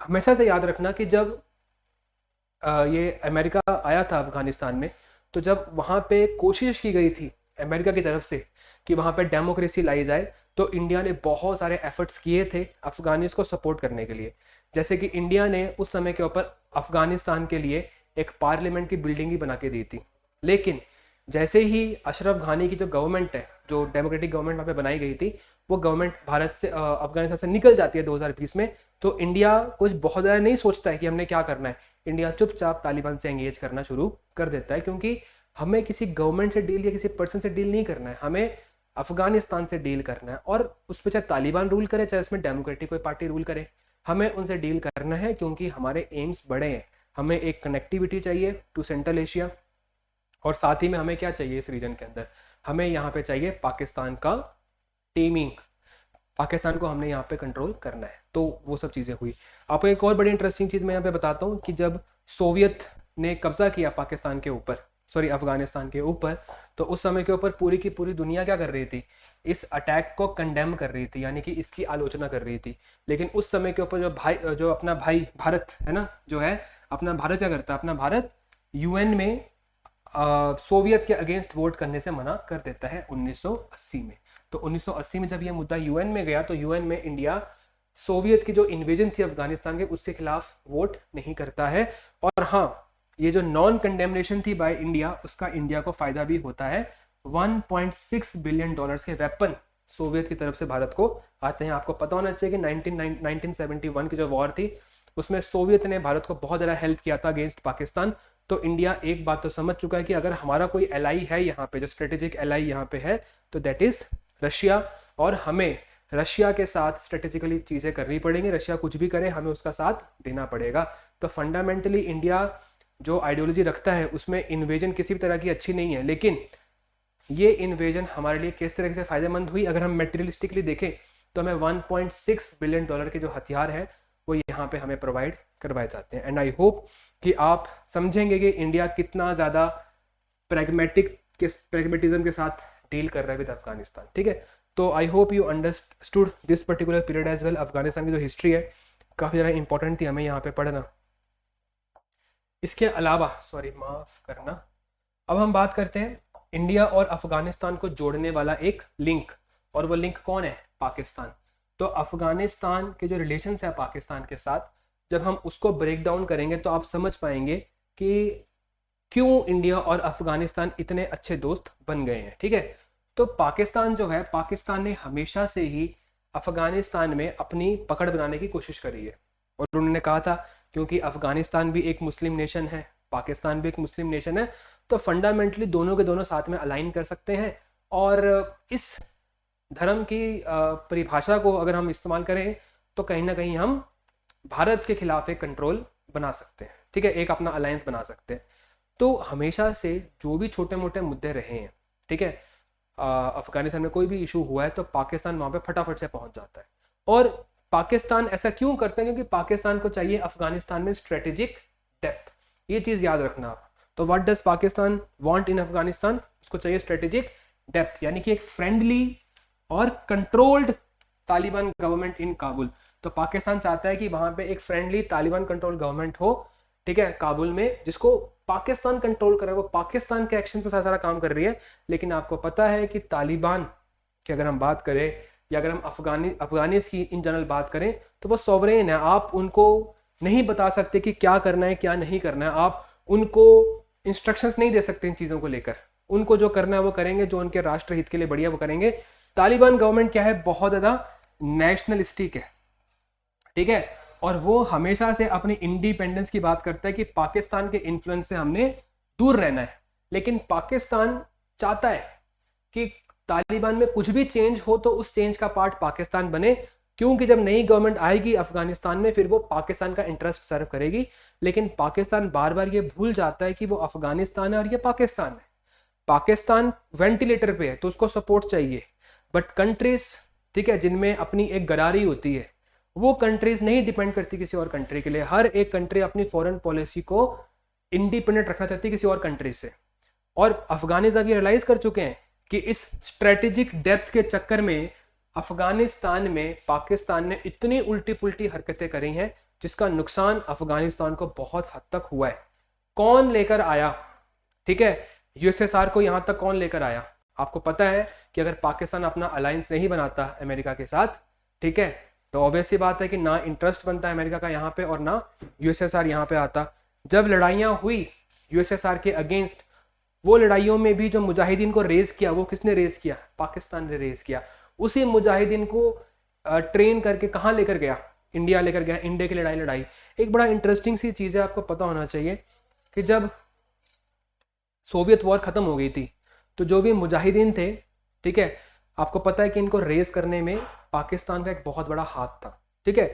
हमेशा से याद रखना कि जब ये अमेरिका आया था अफगानिस्तान में, तो जब वहाँ पे कोशिश की गई थी अमेरिका की तरफ से कि वहाँ पे डेमोक्रेसी लाई जाए, तो इंडिया ने बहुत सारे एफर्ट्स किए थे अफगानिस को सपोर्ट करने के लिए। जैसे कि इंडिया ने उस समय के ऊपर अफगानिस्तान के लिए एक पार्लियामेंट की बिल्डिंग ही बना के दी थी। लेकिन जैसे ही अशरफ घानी की जो गवर्नमेंट है, जो डेमोक्रेटिक गवर्नमेंट वहाँ पे बनाई गई थी, वो गवर्नमेंट भारत से अफगानिस्तान से निकल जाती है 2020 में, तो इंडिया कुछ बहुत ज़्यादा नहीं सोचता है कि हमने क्या करना है। इंडिया चुपचाप तालिबान से एंगेज करना शुरू कर देता है, क्योंकि हमें किसी गवर्नमेंट से डील या किसी पर्सन से डील नहीं करना है, हमें अफगानिस्तान से डील करना है। और उस पर चाहे तालिबान रूल करे, चाहे उसमें डेमोक्रेटिक कोई पार्टी रूल करे, हमें उनसे डील करना है, क्योंकि हमारे एम्स बड़े हैं। हमें एक कनेक्टिविटी चाहिए टू सेंट्रल एशिया, और साथ ही में हमें क्या चाहिए इस रीजन के अंदर? हमें यहाँ पे चाहिए पाकिस्तान का टेमिंग। पाकिस्तान को हमने यहाँ पे कंट्रोल करना है। तो वो सब चीज़ें हुई। आपको एक और बड़ी इंटरेस्टिंग चीज़ मैं यहाँ पे बताता हूँ कि जब सोवियत ने कब्जा किया पाकिस्तान के ऊपर, अफगानिस्तान के ऊपर, तो उस समय के ऊपर पूरी की पूरी दुनिया क्या कर रही थी? इस अटैक को कंडेम कर रही थी, यानी कि इसकी आलोचना कर रही थी। लेकिन उस समय के ऊपर जो अपना भाई भारत है ना, जो है अपना भारत क्या करता है? अपना भारत यूएन में सोवियत के अगेंस्ट वोट करने से मना कर देता है 1980 में। तो 1980 में जब ये मुद्दा यूएन में गया, तो यूएन में इंडिया सोवियत की जो इन्वेजन थी अफगानिस्तान के, उसके खिलाफ वोट नहीं करता है। और हाँ, ये जो नॉन कंडेमनेशन थी बाय इंडिया, उसका इंडिया को फायदा भी होता है। $1.6 बिलियन के वेपन सोवियत की तरफ से भारत को आते हैं। आपको पता होना चाहिए कि 1971 की जो वॉर थी उसमें सोवियत ने भारत को बहुत ज़्यादा हेल्प किया था अगेंस्ट पाकिस्तान। तो इंडिया एक बात तो समझ चुका है कि अगर हमारा कोई एलाई है यहाँ पे, जो स्ट्रेटेजिक एलाई यहाँ पे है, तो दैट इज रशिया, और हमें रशिया के साथ स्ट्रेटेजिकली चीज़ें करनी पड़ेंगी। रशिया कुछ भी करे हमें उसका साथ देना पड़ेगा। तो फंडामेंटली इंडिया जो आइडियोलॉजी रखता है उसमें इन्वेजन किसी भी तरह की अच्छी नहीं है, लेकिन ये इन्वेजन हमारे लिए किस तरह से फायदेमंद हुई अगर हम मेटेरियलिस्टिकली देखें तो हमें $1.6 बिलियन के जो हथियार है वो यहाँ पे हमें प्रोवाइड करवाए जाते हैं। एंड आई होप कि आप समझेंगे कि इंडिया कितना ज़्यादा प्रैग्मेटिज्म के साथ डील कर रहा है विद अफगानिस्तान। ठीक है, तो I hope you understood this particular period as well. Afghanistan की जो हिस्ट्री है काफ़ी ज़्यादा इंपॉर्टेंट थी हमें यहाँ पे पढ़ना। इसके अलावा सॉरी माफ़ करना, अब हम बात करते हैं इंडिया और अफगानिस्तान को जोड़ने वाला एक लिंक, और वो लिंक कौन है? पाकिस्तान। तो अफगानिस्तान के जो रिलेशंस है पाकिस्तान के साथ, जब हम उसको ब्रेक डाउन करेंगे तो आप समझ पाएंगे कि क्यों इंडिया और अफगानिस्तान इतने अच्छे दोस्त बन गए हैं। ठीक है, तो पाकिस्तान जो है, पाकिस्तान ने हमेशा से ही अफगानिस्तान में अपनी पकड़ बनाने की कोशिश करी है, और उन्होंने कहा था क्योंकि अफगानिस्तान भी एक मुस्लिम नेशन है, पाकिस्तान भी एक मुस्लिम नेशन है, तो फंडामेंटली दोनों के दोनों साथ में अलाइन कर सकते हैं। और इस धर्म की परिभाषा को अगर हम इस्तेमाल करें तो कहीं ना कहीं हम भारत के खिलाफ एक कंट्रोल बना सकते हैं। ठीक है, एक अपना अलायंस बना सकते हैं। तो हमेशा से जो भी छोटे मोटे मुद्दे रहे हैं, ठीक है, अफगानिस्तान में कोई भी इशू हुआ है तो पाकिस्तान वहाँ पे फटाफट से पहुँच जाता है। और पाकिस्तान ऐसा क्यों करते हैं? क्योंकि पाकिस्तान को चाहिए अफगानिस्तान में स्ट्रेटेजिक डेप्थ, ये चीज़ याद रखना आप। तो what does Pakistan want in Afghanistan? उसको चाहिए स्ट्रेटेजिक डेप्थ, यानी कि एक फ्रेंडली और controlled Taliban government in Kabul. तो पाकिस्तान चाहता है कि वहां पे एक फ्रेंडली तालिबान कंट्रोल गवर्नमेंट हो, ठीक है, काबुल में, जिसको पाकिस्तान कंट्रोल करे, वो पाकिस्तान के एक्शन पे सारा काम कर रही है। लेकिन आपको पता है कि तालिबान की अगर हम बात करें या अगर हम अफगानिस की इन जनरल बात करें तो वो सॉवरेन है। आप उनको नहीं बता सकते कि क्या करना है क्या नहीं करना है, आप उनको इंस्ट्रक्शंस नहीं दे सकते इन चीज़ों को लेकर। उनको जो करना है वो करेंगे, जो उनके राष्ट्र हित के लिए बढ़िया वो करेंगे। तालिबान गवर्नमेंट क्या है? बहुत ज़्यादा नेशनलिस्टिक है, ठीक है, और वो हमेशा से अपनी इंडिपेंडेंस की बात करता है कि पाकिस्तान के इन्फ्लुएंस से हमने दूर रहना है। लेकिन पाकिस्तान चाहता है कि तालिबान में कुछ भी चेंज हो तो उस चेंज का पार्ट पाकिस्तान बने, क्योंकि जब नई गवर्नमेंट आएगी अफगानिस्तान में फिर वो पाकिस्तान का इंटरेस्ट सर्व करेगी। लेकिन पाकिस्तान बार बार ये भूल जाता है कि वो अफगानिस्तान है और ये पाकिस्तान है। पाकिस्तान वेंटिलेटर पे है तो उसको सपोर्ट चाहिए, बट कंट्रीज, ठीक है, जिनमें अपनी एक गरारी होती है, वो कंट्रीज नहीं डिपेंड करती किसी और कंट्री के लिए। हर एक कंट्री अपनी फॉरेन पॉलिसी को इंडिपेंडेंट रखना चाहती है किसी और कंट्री से। और अफगानिस्तान ये रियलाइज कर चुके हैं कि इस स्ट्रेटेजिक डेप्थ के चक्कर में अफगानिस्तान में पाकिस्तान ने इतनी उल्टी पुल्टी हरकतें करी हैं जिसका नुकसान अफगानिस्तान को बहुत हद तक हुआ है। कौन लेकर आया? ठीक है, यूएसएसआर को यहां तक कौन लेकर आया? आपको पता है कि अगर पाकिस्तान अपना अलायंस नहीं बनाता अमेरिका के साथ, ठीक है, तो ऑब्वियस सी बात है कि ना इंटरेस्ट बनता है अमेरिका का यहाँ पे और ना यूएसएसआर यहाँ पे आता। जब लड़ाइयाँ हुई यूएसएसआर के अगेंस्ट, वो लड़ाइयों में भी जो मुजाहिदीन को रेज किया वो किसने रेज किया? पाकिस्तान ने रेज किया। उसी मुजाहिदीन को ट्रेन करके कहाँ लेकर गया? इंडिया लेकर गया। इंडिया की लड़ाई लड़ाई। एक बड़ा इंटरेस्टिंग सी चीज़ है, आपको पता होना चाहिए कि जब सोवियत वॉर खत्म हो गई थी तो जो भी मुजाहिदीन थे, ठीक है, आपको पता है कि इनको रेज करने में पाकिस्तान का एक बहुत बड़ा हाथ था। ठीक है,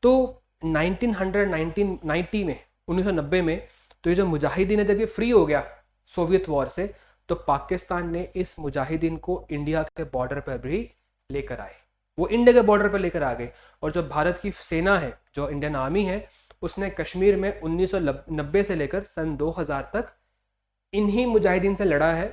तो 1990 में 1990 में तो ये जो मुजाहिदीन है, जब ये फ्री हो गया सोवियत वॉर से, तो पाकिस्तान ने इस मुजाहिदीन को इंडिया के बॉर्डर पर भी लेकर आए। वो इंडिया के बॉर्डर पर लेकर आ गए। और जो भारत की सेना है, जो इंडियन आर्मी है, उसने कश्मीर में 1990 से लेकर सन 2000 तक इन्हीं मुजाहिदीन से लड़ा है।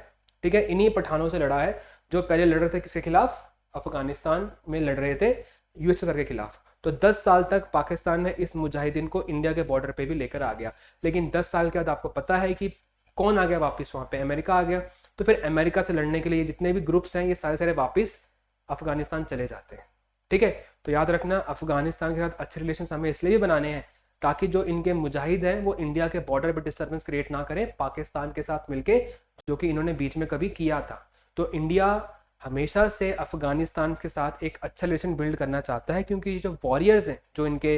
ठीक है, इन्हीं पठानों से लड़ा है जो पहले लड़ रहे थे किसके खिलाफ? अफगानिस्तान में लड़ रहे थे यूएसएसआर के खिलाफ। तो 10 साल तक पाकिस्तान ने इस मुजाहिदीन को इंडिया के बॉर्डर पे भी लेकर आ गया। लेकिन 10 साल के बाद आपको पता है कि कौन आ गया वापस? वहाँ पे अमेरिका आ गया। तो फिर अमेरिका से लड़ने के लिए जितने भी ग्रुप्स हैं ये सारे सारे वापस अफगानिस्तान चले जाते हैं। ठीक है, तो याद रखना अफगानिस्तान के साथ अच्छे रिलेशन हमें इसलिए भी बनाने हैं ताकि जो इनके मुजाहिद हैं वो इंडिया के बॉर्डर पर डिस्टर्बेंस क्रिएट ना करें पाकिस्तान के साथ मिलके, जो कि इन्होंने बीच में कभी किया था। तो इंडिया हमेशा से अफगानिस्तान के साथ एक अच्छा रिलेशन बिल्ड करना चाहता है, क्योंकि ये जो वॉरियर्स हैं, जो इनके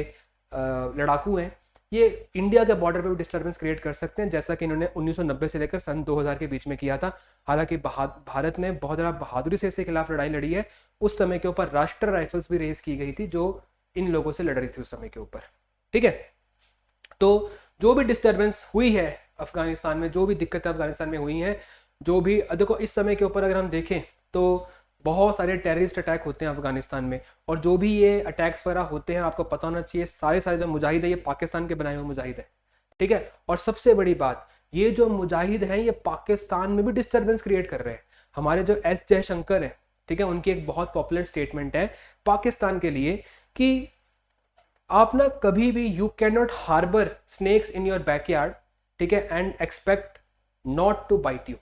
लड़ाकू हैं, ये इंडिया के बॉर्डर पे भी डिस्टर्बेंस क्रिएट कर सकते हैं, जैसा कि इन्होंने 1990 से लेकर सन 2000 के बीच में किया था। हालांकि भारत ने बहुत ज़्यादा बहादुरी से इसके खिलाफ लड़ाई लड़ी है। उस समय के ऊपर राष्ट्र राइफल्स भी रेस की गई थी, जो इन लोगों से लड़ रही थी उस समय के ऊपर। ठीक है, तो जो भी डिस्टर्बेंस हुई है अफगानिस्तान में, जो भी दिक्कतें अफगानिस्तान में हुई हैं, जो भी देखो इस समय के ऊपर अगर हम देखें तो बहुत सारे टेररिस्ट अटैक होते हैं अफगानिस्तान में, और जो भी ये अटैक्स वगैरह होते हैं, आपको पता होना चाहिए सारे जो मुजाहिद है ये पाकिस्तान के बनाए हुए मुजाहिद है। ठीक है, और सबसे बड़ी बात, ये जो मुजाहिद हैं ये पाकिस्तान में भी डिस्टर्बेंस क्रिएट कर रहे हैं। हमारे जो एस जयशंकर है, ठीक है, उनकी एक बहुत पॉपुलर स्टेटमेंट है पाकिस्तान के लिए कि आप ना कभी भी you can not harbour snakes in your backyard, ठीक है, and expect not to bite you.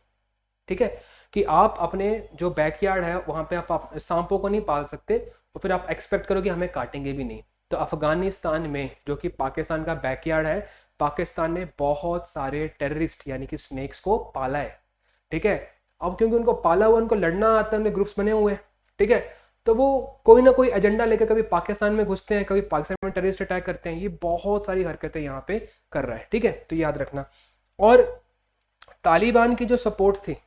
ठीक है, कि आप अपने जो बैकयार्ड है वहां पे आप सांपों को नहीं पाल सकते और फिर आप एक्सपेक्ट करो कि हमें काटेंगे भी नहीं। तो अफगानिस्तान में, जो कि पाकिस्तान का बैकयार्ड है, पाकिस्तान ने बहुत सारे टेररिस्ट यानी कि स्नेक्स को पाला है। ठीक है, अब क्योंकि उनको पाला हुआ, उनको लड़ना आता है, उनके ग्रुप्स बने हुए हैं। ठीक है, तो वो कोई ना कोई एजेंडा लेकर कभी पाकिस्तान में घुसते हैं, कभी पाकिस्तान में टेररिस्ट अटैक करते हैं। ये बहुत सारी हरकतें यहाँ पे कर रहा है। ठीक है, तो याद रखना। और तालिबान की जो सपोर्ट थी,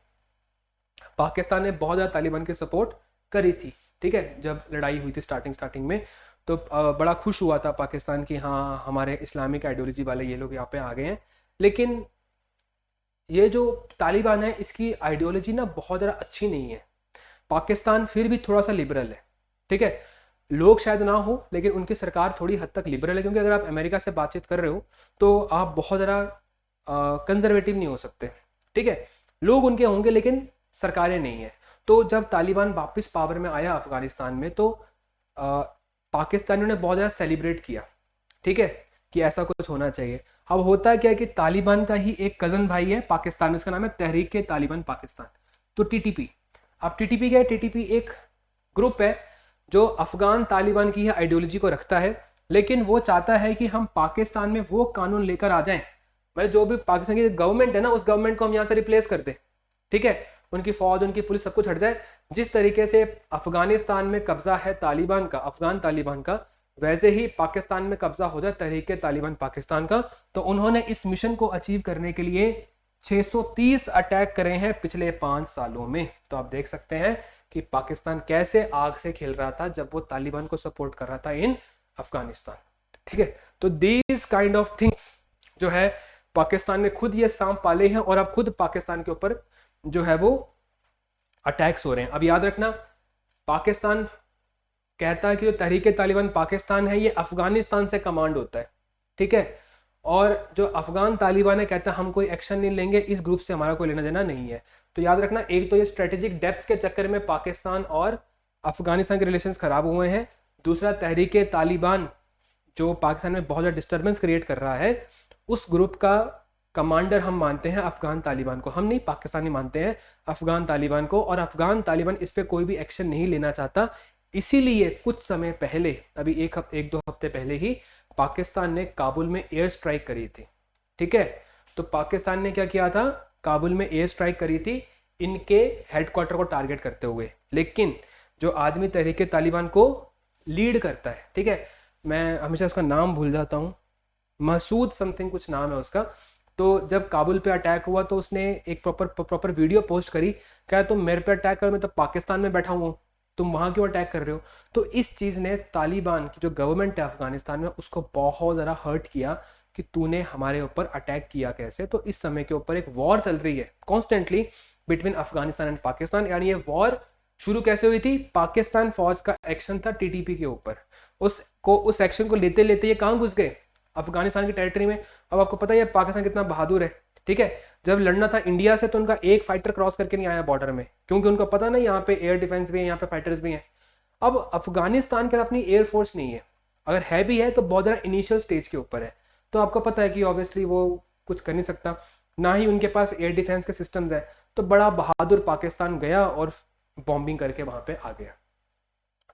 पाकिस्तान ने बहुत ज़्यादा तालिबान की सपोर्ट करी थी। ठीक है, जब लड़ाई हुई थी स्टार्टिंग में, तो बड़ा खुश हुआ था पाकिस्तान की, हाँ हमारे इस्लामिक आइडियोलॉजी वाले ये लोग यहाँ पे आ गए हैं। लेकिन ये जो तालिबान है, इसकी आइडियोलॉजी ना बहुत ज़्यादा अच्छी नहीं है। पाकिस्तान फिर भी थोड़ा सा लिबरल है। ठीक है, लोग शायद ना हो, लेकिन उनकी सरकार थोड़ी हद तक लिबरल है, क्योंकि अगर आप अमेरिका से बातचीत कर रहे हो तो आप बहुत ज़्यादा कंजर्वेटिव नहीं हो सकते। ठीक है, लोग उनके होंगे लेकिन सरकारें नहीं है। तो जब तालिबान वापस पावर में आया अफगानिस्तान में, तो पाकिस्तानियों ने बहुत ज़्यादा सेलिब्रेट किया। ठीक है, कि ऐसा कुछ होना चाहिए। अब होता क्या है कि तालिबान का ही एक कज़न भाई है पाकिस्तान में, उसका नाम है तहरीक तालिबान पाकिस्तान, तो टीटीपी। अब टीटीपी क्या है? टीटीपी एक ग्रुप है जो अफगान तालिबान की आइडियोलॉजी को रखता है, लेकिन वो चाहता है कि हम पाकिस्तान में वो कानून लेकर आ जाएं, मतलब जो भी पाकिस्तान की गवर्नमेंट है ना, उस गवर्नमेंट को हम यहाँ से रिप्लेस कर दें। ठीक है, उनकी फौज, उनकी पुलिस, सब कुछ हट जाए। जिस तरीके से अफगानिस्तान में कब्जा है तालिबान का, अफगान तालिबान का, वैसे ही पाकिस्तान में कब्जा हो जाए तहरीक तालिबान पाकिस्तान का। तो उन्होंने इस मिशन को अचीव करने के लिए 630 अटैक करे हैं पिछले 5 सालों में। तो आप देख सकते हैं कि पाकिस्तान कैसे आग से खेल रहा था जब वो तालिबान को सपोर्ट कर रहा था इन अफगानिस्तान। ठीक है, तो दीज काइंड ऑफ थिंग्स जो है पाकिस्तान ने खुद ये सांप पाले हैं, और अब खुद पाकिस्तान के ऊपर जो है वो अटैक्स हो रहे हैं। अब याद रखना, पाकिस्तान कहता है कि जो तहरीक तालिबान पाकिस्तान है ये अफगानिस्तान से कमांड होता है। ठीक है, और जो अफगान तालिबान है कहता है हम कोई एक्शन नहीं लेंगे, इस ग्रुप से हमारा कोई लेना देना नहीं है। तो याद रखना, एक तो ये स्ट्रेटेजिक डेप्थ के चक्कर में पाकिस्तान और अफगानिस्तान के रिलेशंस खराब हुए हैं। दूसरा, तहरीक तालिबान जो पाकिस्तान में बहुत ज़्यादा डिस्टर्बेंस क्रिएट कर रहा है, उस ग्रुप का कमांडर हम मानते हैं अफगान तालिबान को, हम नहीं पाकिस्तानी मानते हैं, अफगान तालिबान को। और अफगान तालिबान इस पर कोई भी एक्शन नहीं लेना चाहता। इसीलिए कुछ समय पहले, अभी एक दो हफ्ते पहले ही पाकिस्तान ने काबुल में एयर स्ट्राइक करी थी। ठीक है, तो पाकिस्तान ने क्या किया था, काबुल में एयर स्ट्राइक करी थी इनके हेडक्वार्टर को टारगेट करते हुए। लेकिन जो आदमी तहरीक तालिबान को लीड करता है, ठीक है, मैं हमेशा उसका नाम भूल जाता हूँ, मसूद समथिंग कुछ नाम है उसका। तो जब काबुल पे अटैक हुआ तो उसने एक प्रॉपर वीडियो पोस्ट करी, क्या तुम मेरे पे अटैक करो, मैं तो पाकिस्तान में बैठा हुआ हूँ, तुम वहाँ क्यों अटैक कर रहे हो। तो इस चीज़ ने तालिबान की जो गवर्नमेंट है अफगानिस्तान में, उसको बहुत ज़्यादा हर्ट किया कि तूने हमारे ऊपर अटैक किया कैसे। तो इस समय के ऊपर एक वॉर चल रही है constantly between Afghanistan and Pakistan. यानी ये वॉर शुरू कैसे हुई थी, पाकिस्तान फौज का एक्शन था टीटीपी के ऊपर, उस एक्शन को लेते लेते ये कहाँ घुस गए, अफगानिस्तान की टेरिटरी में। अब आपको पता है पाकिस्तान कितना बहादुर है। ठीक है, जब लड़ना था इंडिया से तो उनका एक फाइटर क्रॉस करके नहीं आया बॉर्डर में, क्योंकि उनको पता ना यहाँ पे एयर डिफेंस भी है, यहाँ पे फाइटर्स भी हैं। अब अफगानिस्तान के अपनी एयरफोर्स नहीं है, अगर है भी है तो बहुत ज़्यादा इनिशियल स्टेज के ऊपर है। तो आपको पता है कि ऑब्वियसली वो कुछ कर नहीं सकता, ना ही उनके पास एयर डिफेंस के सिस्टम्स है। तो बड़ा बहादुर पाकिस्तान गया और बॉम्बिंग करके वहाँ पे आ गया।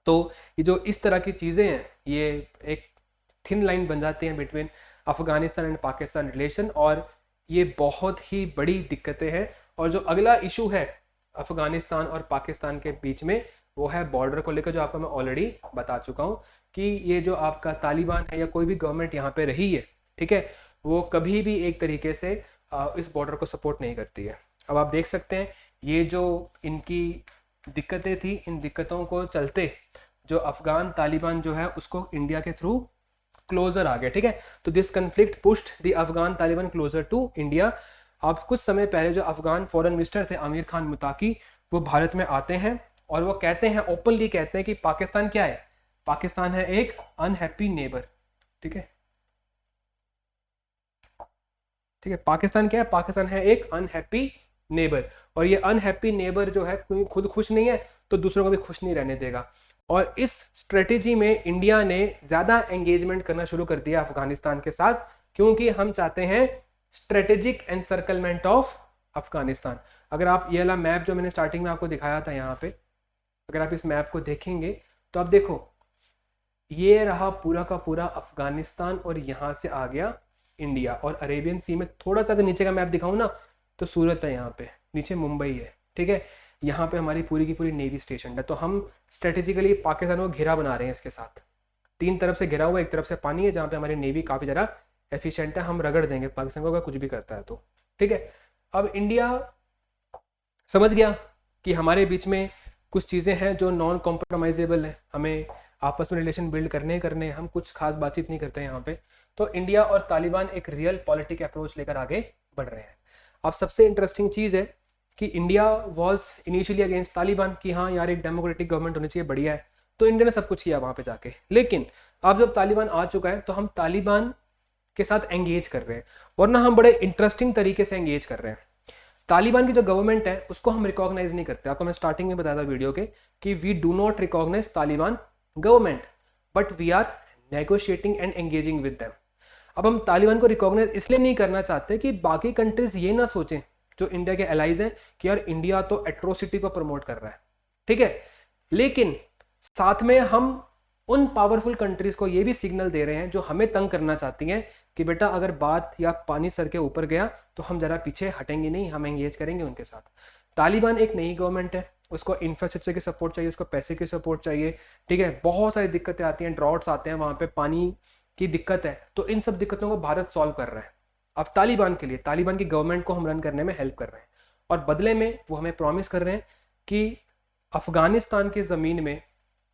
तो ये जो इस तरह की चीज़ें हैं, ये एक थिन लाइन बन जाती हैं between Afghanistan and Pakistan relation, और ये बहुत ही बड़ी दिक्कतें हैं। और जो अगला इशू है अफगानिस्तान और पाकिस्तान के बीच में, वो है बॉर्डर को लेकर, जो आपको मैं ऑलरेडी बता चुका हूँ कि ये जो आपका तालिबान है या कोई भी गवर्नमेंट यहाँ पे रही है, ठीक है, वो कभी भी एक तरीके से इस बॉर्डर को सपोर्ट नहीं करती है। अब आप देख सकते हैं ये जो इनकी दिक्कतें थी, इन दिक्कतों को चलते जो अफगान तालिबान जो है उसको इंडिया के थ्रू क्लोजर आ गया, ठीक है। तो this conflict pushed the Afghan Taliban closer to India. अब कुछ समय पहले जो अफगान फॉरेन मिनिस्टर थे आमिर खान मुताकी, वो भारत में आते हैं और वो कहते हैं, ओपनली कहते हैं कि पाकिस्तान क्या है, पाकिस्तान है एक अनहैप्पी नेबर, ठीक है, ठीक है। पाकिस्तान क्या है, पाकिस्तान है एक अनहैप्पी नेबर, और ये अनहैप्पी नेबर जो है कोई खुद खुश नहीं है तो दूसरों को भी खुश नहीं रहने देगा। और इस स्ट्रेटेजी में इंडिया ने ज़्यादा एंगेजमेंट करना शुरू कर दिया अफगानिस्तान के साथ, क्योंकि हम चाहते हैं स्ट्रेटेजिक एनसर्कलमेंट ऑफ अफगानिस्तान। अगर आप ये वाला मैप जो मैंने स्टार्टिंग में आपको दिखाया था यहाँ पे, अगर आप इस मैप को देखेंगे तो आप देखो ये रहा पूरा का पूरा अफगानिस्तान, और यहाँ से आ गया इंडिया, और अरेबियन सी में थोड़ा सा अगर नीचे का मैप दिखाऊं ना तो सूरत है, यहाँ पे नीचे मुंबई है, ठीक है। यहाँ पे हमारी पूरी की पूरी नेवी स्टेशन है। तो हम स्ट्रेटेजिकली पाकिस्तान को घेरा बना रहे हैं इसके साथ, 3 तरफ से घिरा हुआ, एक तरफ से पानी है जहाँ पे हमारी नेवी काफ़ी ज़्यादा एफिशिएंट है, हम रगड़ देंगे पाकिस्तान को अगर कुछ भी करता है तो, ठीक है। अब इंडिया समझ गया कि हमारे बीच में कुछ चीज़ें हैं जो नॉन कॉम्प्रोमाइजेबल है, हमें आपस में रिलेशन बिल्ड करने हम कुछ खास बातचीत नहीं करते हैं यहाँ पे। तो इंडिया और तालिबान एक रियल पॉलिटिक अप्रोच लेकर आगे बढ़ रहे हैं। अब सबसे इंटरेस्टिंग चीज़ है कि India was initially against Taliban, कि हाँ यार एक डेमोक्रेटिक गवर्नमेंट होनी चाहिए, बढ़िया है, तो इंडिया ने सब कुछ किया वहाँ पे जाके। लेकिन अब जब तालिबान आ चुका है तो हम तालिबान के साथ एंगेज कर रहे हैं, वरना हम बड़े इंटरेस्टिंग तरीके से एंगेज कर रहे हैं। तालिबान की जो गवर्नमेंट है उसको हम रिकॉग्नाइज नहीं करते। आपको मैं स्टार्टिंग में बताया था वीडियो के कि we do not recognise Taliban government, but we are negotiating and engaging with them. अब हम तालिबान को रिकॉग्नाइज इसलिए नहीं करना चाहते कि बाकी कंट्रीज ये ना सोचें जो इंडिया के एलाइज हैं कि यार इंडिया तो एट्रोसिटी को प्रमोट कर रहा है, ठीक है। लेकिन साथ में हम उन पावरफुल कंट्रीज को ये भी सिग्नल दे रहे हैं जो हमें तंग करना चाहती हैं कि बेटा अगर बात या पानी सर के ऊपर गया तो हम जरा पीछे हटेंगे नहीं, हम एंगेज करेंगे उनके साथ। तालिबान एक नई गवर्नमेंट है, उसको इंफ्रास्ट्रक्चर की सपोर्ट चाहिए, उसको पैसे की सपोर्ट चाहिए, ठीक है। बहुत सारी दिक्कतें आती हैं, ड्रॉट्स आते हैं, वहाँ पे पानी की दिक्कत है, तो इन सब दिक्कतों को भारत सॉल्व कर रहा है। अब तालिबान के लिए, तालिबान की गवर्नमेंट को हम रन करने में हेल्प कर रहे हैं, और बदले में वो हमें प्रॉमिस कर रहे हैं कि अफगानिस्तान की ज़मीन में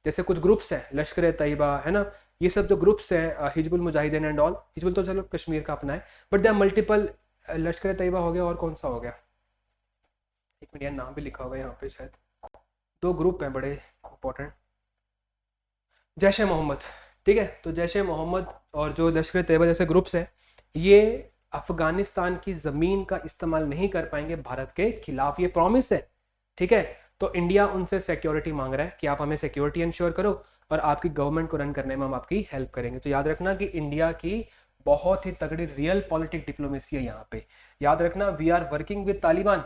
जैसे कुछ ग्रुप्स हैं, लश्कर तैयबा है ना, ये सब जो ग्रुप्स हैं, हिजबुल मुजाहिदीन एंड ऑल, हिजबुल तो चलो कश्मीर का अपना है, बट दे आर मल्टीपल, लश्कर तैयबा हो गया और कौन सा हो गया, एक मिनट यार नाम भी लिखा होगा यहाँ पे, शायद 2 ग्रुप हैं बड़े इंपॉर्टेंट, जैश ए मोहम्मद, ठीक है। तो जैश ए मोहम्मद और जो लश्कर तैयबा जैसे ग्रुप्स हैं, ये अफगानिस्तान की ज़मीन का इस्तेमाल नहीं कर पाएंगे भारत के खिलाफ, ये प्रॉमिस है, ठीक है। तो इंडिया उनसे सिक्योरिटी मांग रहा है कि आप हमें सिक्योरिटी इंश्योर करो और आपकी गवर्नमेंट को रन करने में हम आपकी हेल्प करेंगे। तो याद रखना कि इंडिया की बहुत ही तगड़ी रियल पॉलिटिक डिप्लोमेसी है यहाँ पे। याद रखना we are working with Taliban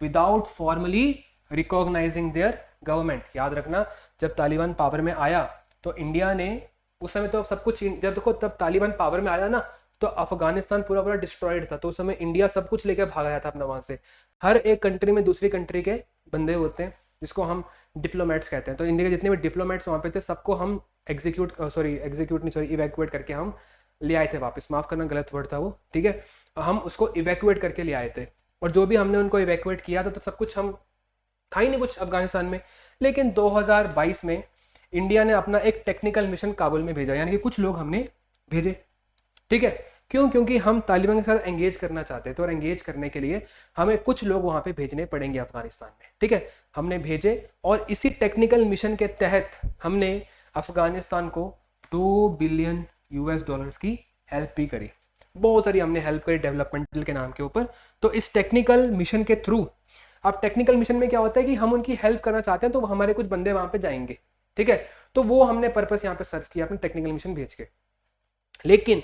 without formally recognising their government. याद रखना जब तालिबान पावर में आया तो इंडिया ने उस समय तो सब कुछ, जब देखो तब तालिबान पावर में आया ना तो अफगानिस्तान पूरा पूरा डिस्ट्रॉयड था, तो उस समय इंडिया सब कुछ लेकर भाग आया था अपना वहां से। हर एक कंट्री में दूसरी कंट्री के बंदे होते हैं जिसको हम डिप्लोमेट्स कहते हैं, तो इंडिया के जितने भी डिप्लोमेट्स वहाँ पे थे सबको हम इवैक्यूएट करके हम ले आए थे वापस, माफ करना गलत वर्ड था वो, ठीक है। हम उसको इवैक्यूएट करके ले आए थे, और जो भी हमने उनको इवैक्यूएट किया था तो सब कुछ हम था ही नहीं कुछ अफगानिस्तान में। लेकिन 2022 में इंडिया ने अपना एक टेक्निकल मिशन काबुल में भेजा, यानी कि कुछ लोग हमने भेजे, ठीक है। क्यों? क्योंकि हम तालिबान के साथ एंगेज करना चाहते थे, और एंगेज करने के लिए हमें कुछ लोग वहां पे भेजने पड़ेंगे अफगानिस्तान में, ठीक है। हमने भेजे, और इसी टेक्निकल मिशन के तहत हमने अफगानिस्तान को $2 बिलियन की हेल्प भी करी, बहुत सारी हमने हेल्प करी डेवलपमेंटल के नाम के ऊपर। तो इस टेक्निकल मिशन के थ्रू, अब टेक्निकल मिशन में क्या होता है कि हम उनकी हेल्प करना चाहते हैं तो हमारे कुछ बंदे वहां पे जाएंगे, ठीक है। तो वो हमने पर्पस यहाँ पे सर्व किया अपने टेक्निकल मिशन भेज के। लेकिन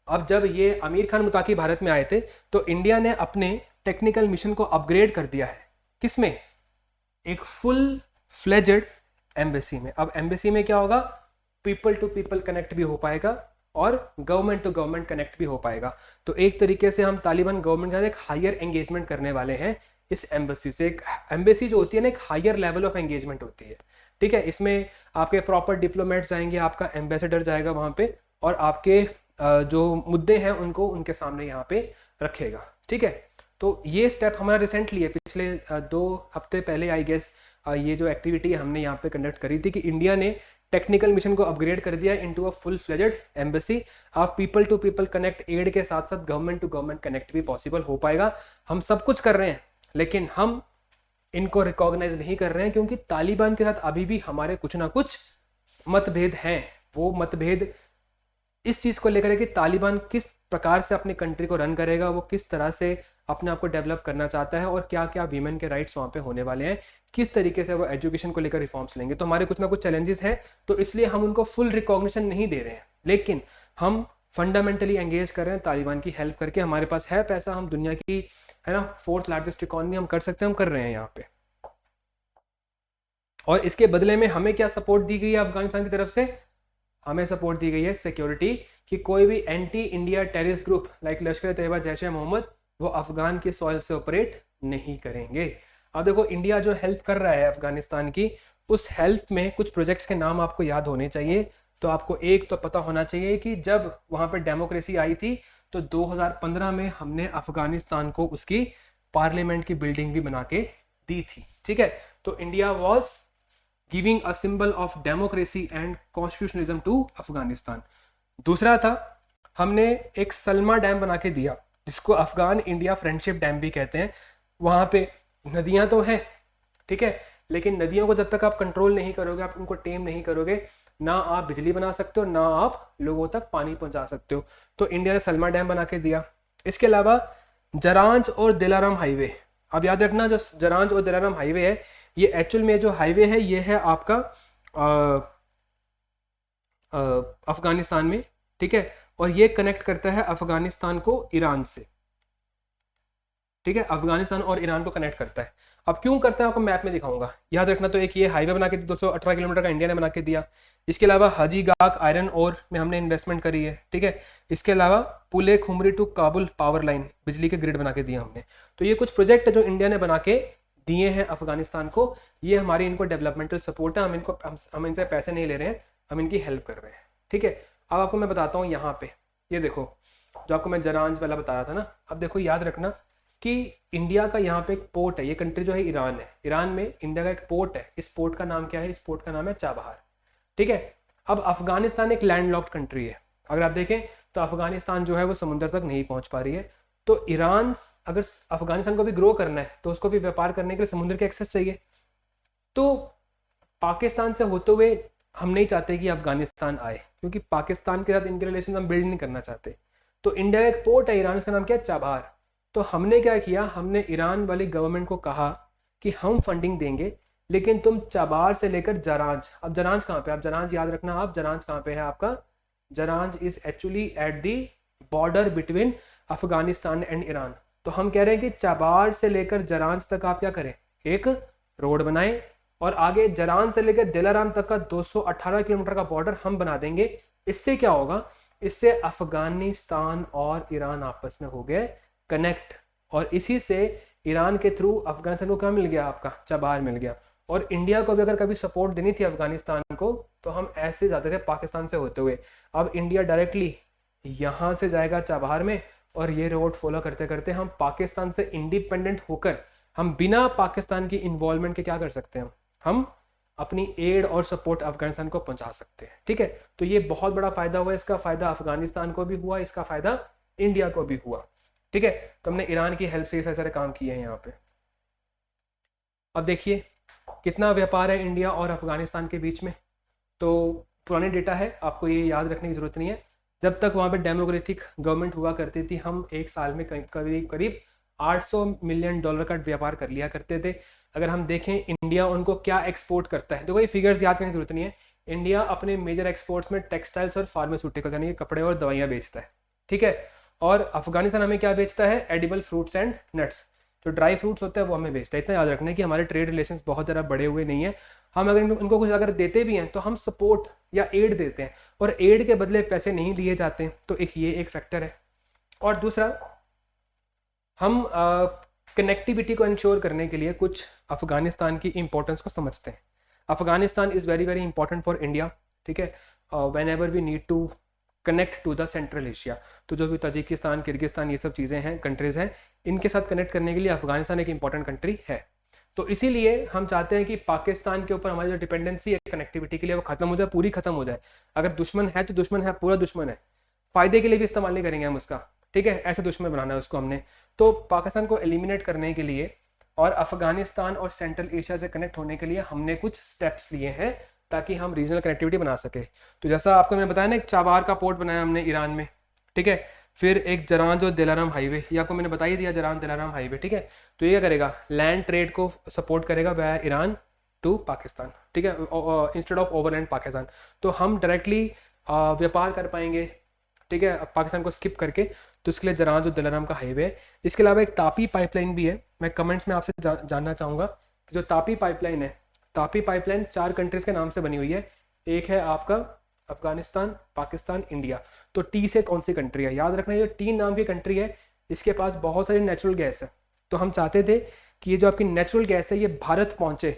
अब जब ये आमिर खान मुताकी भारत में आए थे तो इंडिया ने अपने टेक्निकल मिशन को अपग्रेड कर दिया है, किसमें? एक फुल फ्लेजेड एम्बेसी में। अब एम्बेसी में क्या होगा, पीपल टू पीपल कनेक्ट भी हो पाएगा और गवर्नमेंट टू गवर्नमेंट कनेक्ट भी हो पाएगा। तो एक तरीके से हम तालिबान गवर्नमेंट के साथ एक हायर एंगेजमेंट करने वाले हैं इस एम्बेसी से। एक एम्बेसी जो होती है ना, एक हायर लेवल ऑफ एंगेजमेंट होती है, ठीक है। इसमें आपके प्रॉपर डिप्लोमेट्स जाएंगे, आपका एम्बेसडर जाएगा वहाँ पे, और आपके जो मुद्दे हैं उनको उनके सामने यहाँ पे रखेगा, ठीक है। तो ये स्टेप हमारा रिसेंटली है, पिछले 2 हफ्ते पहले आई गेस, ये जो एक्टिविटी हमने यहाँ पे कंडक्ट करी थी कि इंडिया ने टेक्निकल मिशन को अपग्रेड कर दिया into a full fledged embassy. आप people to people connected के साथ साथ गवर्नमेंट टू गवर्नमेंट कनेक्ट भी पॉसिबल हो पाएगा। हम सब कुछ कर रहे हैं, लेकिन हम इनको रिकॉग्नाइज नहीं कर रहे हैं क्योंकि तालिबान के साथ अभी भी हमारे कुछ ना कुछ मतभेद हैं। वो मतभेद इस चीज़ को लेकर है कि तालिबान किस प्रकार से अपनी कंट्री को रन करेगा, वो किस तरह से अपने आप को डेवलप करना चाहता है, और क्या क्या वीमेन के राइट्स वहाँ पे होने वाले हैं, किस तरीके से वो एजुकेशन को लेकर रिफॉर्म्स लेंगे। तो हमारे कुछ ना कुछ चैलेंजेस हैं, तो इसलिए हम उनको फुल रिकॉग्निशन नहीं दे रहे हैं, लेकिन हम फंडामेंटली एंगेज कर रहे हैं तालिबान की हेल्प करके। हमारे पास है पैसा, हम दुनिया की, है ना, 4th लार्जेस्ट इकॉनमी हम कर सकते हैं, हम कर रहे हैं यहाँ पे। और इसके बदले में हमें क्या सपोर्ट दी गई है अफगानिस्तान की तरफ से? हमें सपोर्ट दी गई है सिक्योरिटी, कि कोई भी anti India terrorist group like लश्कर तैयबा, जैश ए मोहम्मद, वो अफगान की सॉइल से ऑपरेट नहीं करेंगे। अब देखो, इंडिया जो हेल्प कर रहा है अफगानिस्तान की, उस हेल्प में कुछ प्रोजेक्ट्स के नाम आपको याद होने चाहिए। तो आपको एक तो पता होना चाहिए कि जब वहाँ पर डेमोक्रेसी आई थी तो 2015 में हमने अफगानिस्तान को उसकी पार्लियामेंट की बिल्डिंग भी बना के दी थी, ठीक है। तो India was giving a symbol of democracy and constitutionalism to Afghanistan. दूसरा था, हमने एक सलमा डैम बना के दिया, जिसको अफगान इंडिया फ्रेंडशिप डैम भी कहते हैं। वहाँ पे नदियाँ तो हैं, ठीक है, लेकिन नदियों को जब तक आप कंट्रोल नहीं करोगे, आप उनको टेम नहीं करोगे, ना आप बिजली बना सकते हो, ना आप लोगों तक पानी पहुंचा सकते हो। तो इंडिया ने सलमा डैम बना के दिया। इसके अलावा जरांज और दिलाराम हाईवे, अब याद रखना, जो जरांज और दिलाराम हाईवे है, ये एक्चुअल में जो हाईवे है ये है आपका अफगानिस्तान में, ठीक है, और ये कनेक्ट करता है अफगानिस्तान को ईरान से, ठीक है, अफगानिस्तान और ईरान को कनेक्ट करता है। अब क्यों करता है आपको मैप में दिखाऊंगा, याद रखना। तो एक ये हाईवे बना के 218 किलोमीटर का इंडिया ने बना के दिया। इसके अलावा हजीगाक आयरन ओर में हमने इन्वेस्टमेंट करी है, ठीक है। इसके अलावा पुले खुमरी टू काबुल पावर लाइन, बिजली के ग्रिड बना के दिया हमने। तो ये कुछ प्रोजेक्ट है जो इंडिया ने बना के दिए हैं अफगानिस्तान को। ये हमारी इनको डेवलपमेंटल सपोर्ट है, हम इनसे पैसे नहीं ले रहे हैं, हम इनकी हेल्प कर रहे हैं, ठीक है। अब आपको मैं बताता हूँ, यहाँ पे ये देखो, जो आपको मैं जरांज वाला बता रहा था ना, अब देखो याद रखना कि इंडिया का यहाँ पे एक पोर्ट है। ये कंट्री जो है ईरान है, ईरान में इंडिया का एक पोर्ट है। इस पोर्ट का नाम क्या है? इस पोर्ट का नाम है चाबहार, ठीक है। अब अफगानिस्तान एक लैंडलॉक्ड कंट्री है, अगर आप देखें तो अफगानिस्तान जो है वो समुद्र तक नहीं पहुंच पा रही है। तो ईरान अगर अफगानिस्तान को भी ग्रो करना है तो उसको भी व्यापार करने के लिए समुद्र के एक्सेस चाहिए। तो पाकिस्तान से होते हुए हम नहीं चाहते कि अफगानिस्तान आए, क्योंकि पाकिस्तान के साथ इनके रिलेशन हम बिल्ड नहीं करना चाहते। तो इंडिया का एक पोर्ट है ईरान, उसका नाम क्या है? चाबहार। तो हमने क्या किया, हमने ईरान वाली गवर्नमेंट को कहा कि हम फंडिंग देंगे, लेकिन तुम चाबहार से लेकर जरांज, अब जरांज कहाँ पे? आप जरांज याद रखना, आप जरांज कहाँ पे है आपका? जरांज is actually at the border between Afghanistan and Iran. तो हम कह रहे हैं कि चाबहार से लेकर जरांज तक आप क्या करें? एक रोड बनाएं, और आगे जरान से लेकर दिलाराम तक का 218 किलोमीटर का बॉर्डर हम बना देंगे। इससे क्या होगा? इससे अफगानिस्तान और ईरान आपस में हो गए कनेक्ट, और इसी से ईरान के थ्रू अफगानिस्तान को क्या मिल गया? आपका चाबहार मिल गया। और इंडिया को भी अगर कभी सपोर्ट देनी थी अफगानिस्तान को, तो हम ऐसे जाते थे पाकिस्तान से होते हुए। अब इंडिया डायरेक्टली यहाँ से जाएगा चाबहार में, और ये रोड फॉलो करते करते हम पाकिस्तान से इंडिपेंडेंट होकर हम बिना पाकिस्तान की इन्वॉल्वमेंट के क्या कर सकते हैं? हम अपनी एड और सपोर्ट अफगानिस्तान को पहुंचा सकते हैं, ठीक है। तो ये बहुत बड़ा फायदा हुआ, इसका फायदा अफगानिस्तान को भी हुआ, इसका फायदा इंडिया को भी हुआ, ठीक है। तो हमने ईरान की हेल्प से ये सारे काम किए हैं यहाँ पे। अब देखिए कितना व्यापार है इंडिया और अफगानिस्तान के बीच में। तो पुराने डेटा है, आपको ये याद रखने की जरूरत नहीं है। जब तक वहाँ पे डेमोक्रेटिक गवर्नमेंट हुआ करती थी, हम एक साल में करीब 800 मिलियन डॉलर का व्यापार कर लिया करते थे। अगर हम देखें इंडिया उनको क्या एक्सपोर्ट करता है, देखो ये फिगर्स याद करने की जरूरत नहीं है। इंडिया अपने मेजर एक्सपोर्ट्स में टेक्सटाइल्स और फार्मास्यूटिकल्स यानी कपड़े और दवाइयाँ बेचता है, ठीक है। और अफगानिस्तान हमें क्या बेचता है? एडिबल फ्रूट्स एंड नट्स, जो ड्राई फ्रूट्स होते हैं वो हमें बेचता है। इतना याद रखना है कि हमारे ट्रेड रिलेशंस बहुत ज़्यादा बड़े हुए नहीं है। हम अगर उनको कुछ अगर देते भी हैं तो हम सपोर्ट या एड देते हैं, और एड के बदले पैसे नहीं लिए जाते हैं। तो ये एक फैक्टर है। और दूसरा, हम कनेक्टिविटी को इंश्योर करने के लिए कुछ अफगानिस्तान की इंपॉर्टेंस को समझते हैं। Afghanistan is very very important for India, ठीक है। Whenever we need to connect to the Central Asia, तो जो भी तजिकिस्तान, किर्गिस्तान, ये सब चीज़ें हैं, कंट्रीज़ हैं, इनके साथ कनेक्ट करने के लिए अफगानिस्तान एक इंपॉर्टेंट कंट्री है। तो इसीलिए हम चाहते हैं कि पाकिस्तान के ऊपर हमारी जो डिपेंडेंसी है कनेक्टिविटी के लिए वो खत्म हो जाए, पूरी खत्म हो जाए। अगर दुश्मन है तो दुश्मन है, पूरा दुश्मन है, फ़ायदे के लिए भी इस्तेमाल नहीं करेंगे हम उसका, ठीक है। ऐसे दुश्मन बनाना है उसको हमने। तो पाकिस्तान को एलिमिनेट करने के लिए और अफगानिस्तान और सेंट्रल एशिया से कनेक्ट होने के लिए हमने कुछ स्टेप्स लिए हैं ताकि हम रीजनल कनेक्टिविटी बना सके। तो जैसा आपको मैंने बताया ना, एक चाबार का पोर्ट बनाया हमने ईरान में, ठीक है। फिर एक जरान जो दिलाराम हाईवे, ये आपको मैंने बता ही दिया, जरान दिलाराम हाईवे, ठीक है। तो ये क्या करेगा, लैंड ट्रेड को सपोर्ट करेगा वाया ईरान टू पाकिस्तान, ठीक है, इंस्टेड ऑफ ओवरलैंड पाकिस्तान। तो हम डायरेक्टली व्यापार कर पाएंगे, ठीक है, पाकिस्तान को स्किप करके। तो इसके लिए जरान जो दिलाराम का हाईवे है। इसके अलावा एक तापी पाइपलाइन भी है। मैं कमेंट्स में आपसे जानना चाहूँगा कि जो तापी पाइपलाइन है, तापी पाइपलाइन 4 कंट्रीज़ के नाम से बनी हुई है। एक है आपका अफगानिस्तान, पाकिस्तान, इंडिया। तो टी से कौन सी कंट्री है, याद रखना, ये 3 नाम की कंट्री है, इसके पास बहुत सारी नेचुरल गैस है। तो हम चाहते थे कि ये जो आपकी नेचुरल गैस है ये भारत पहुँचे,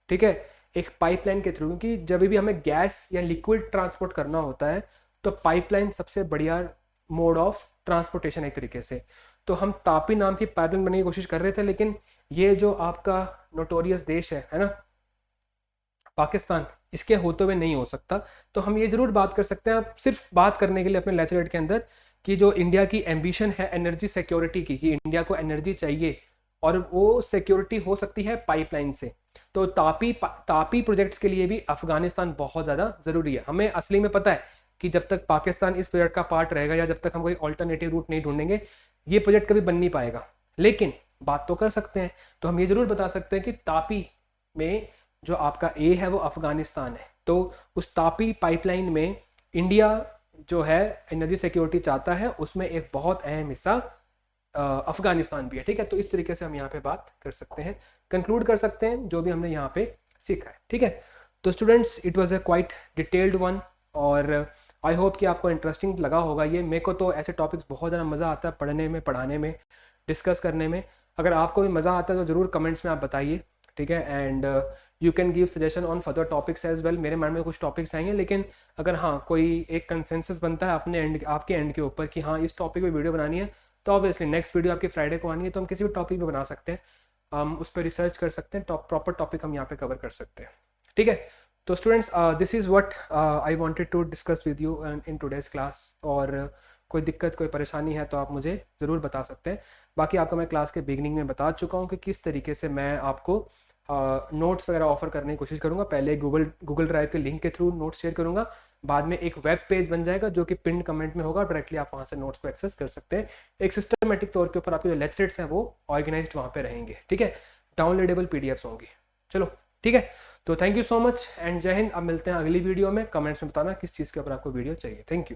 ठीक है, एक पाइपलाइन के थ्रू। क्योंकि जब भी हमें गैस या लिक्विड ट्रांसपोर्ट करना होता है तो पाइपलाइन सबसे बढ़िया मोड ऑफ ट्रांसपोर्टेशन एक तरीके से। तो हम तापी नाम की पाइपलाइन बनाने की कोशिश कर रहे थे, लेकिन ये जो आपका नोटोरियस देश है ना, पाकिस्तान, इसके होते हुए नहीं हो सकता। तो हम ये जरूर बात कर सकते हैं, आप सिर्फ बात करने के लिए अपने लेक्चर के अंदर, कि जो इंडिया की एम्बिशन है एनर्जी सिक्योरिटी की, कि इंडिया को एनर्जी चाहिए और वो सिक्योरिटी हो सकती है पाइपलाइन से। तो तापी प्रोजेक्ट्स के लिए भी अफगानिस्तान बहुत ज़्यादा ज़रूरी है। हमें असली में पता है कि जब तक पाकिस्तान इस प्रोजेक्ट का पार्ट रहेगा या जब तक हम कोई ऑल्टरनेटिव रूट नहीं ढूंढेंगे, ये प्रोजेक्ट कभी बन नहीं पाएगा। लेकिन बात तो कर सकते हैं। तो हम ये ज़रूर बता सकते हैं कि तापी में जो आपका ए है वो अफगानिस्तान है। तो उस तापी पाइपलाइन में इंडिया जो है एनर्जी सिक्योरिटी चाहता है, उसमें एक बहुत अहम हिस्सा अफगानिस्तान भी है, ठीक है। तो इस तरीके से हम यहाँ पे बात कर सकते हैं, कंक्लूड कर सकते हैं जो भी हमने यहाँ पे सीखा है, ठीक है। तो students, it was a quite detailed one, और आई होप कि आपको इंटरेस्टिंग लगा होगा ये। मेरे को तो ऐसे टॉपिक्स बहुत ज़्यादा मज़ा आता है पढ़ने में, पढ़ाने में, डिस्कस करने में। अगर आपको भी मज़ा आता है तो ज़रूर कमेंट्स में आप बताइए, ठीक है। And you can give suggestion on further topics as well. मेरे माइंड में कुछ टॉपिक्स आएंगे, लेकिन अगर हाँ कोई एक कंसेंसस बनता है अपने एंड, आपके एंड के ऊपर कि हाँ इस टॉपिक पे वीडियो बनानी है, तो ऑब्वियसली नेक्स्ट वीडियो आपकी फ्राइडे को आनी है, तो हम किसी भी टॉपिक पे बना सकते हैं, हम उस पर रिसर्च कर सकते हैं, प्रॉपर टॉपिक हम यहाँ पे कवर कर सकते हैं, ठीक है। तो students, this is what I wanted to discuss with you in today's class. और कोई दिक्कत, कोई परेशानी है तो आप मुझे ज़रूर बता सकते हैं। बाकी आपको मैं क्लास के बिगनिंग में बता चुका हूँ कि किस तरीके से मैं आपको नोट्स वगैरह ऑफर करने की कोशिश करूँगा। पहले गूगल ड्राइव के लिंक के थ्रू नोट्स शेयर करूँगा, बाद में एक वेब पेज बन जाएगा जो कि पिन कमेंट में होगा, डायरेक्टली आप वहाँ से नोट्स को एक्सेस कर सकते हैं। एक सिस्टमेटिक तौर के ऊपर आपके जो लेक्चर्स हैं वो ऑर्गेनाइज्ड वहाँ पे रहेंगे, ठीक है, डाउनलोडेबल पीडीएफ्स होंगी। चलो ठीक है, तो thank you so much and जय हिंद। अब मिलते हैं अगली वीडियो में। कमेंट्स में बताना किस चीज़ के ऊपर आपको वीडियो चाहिए। Thank you.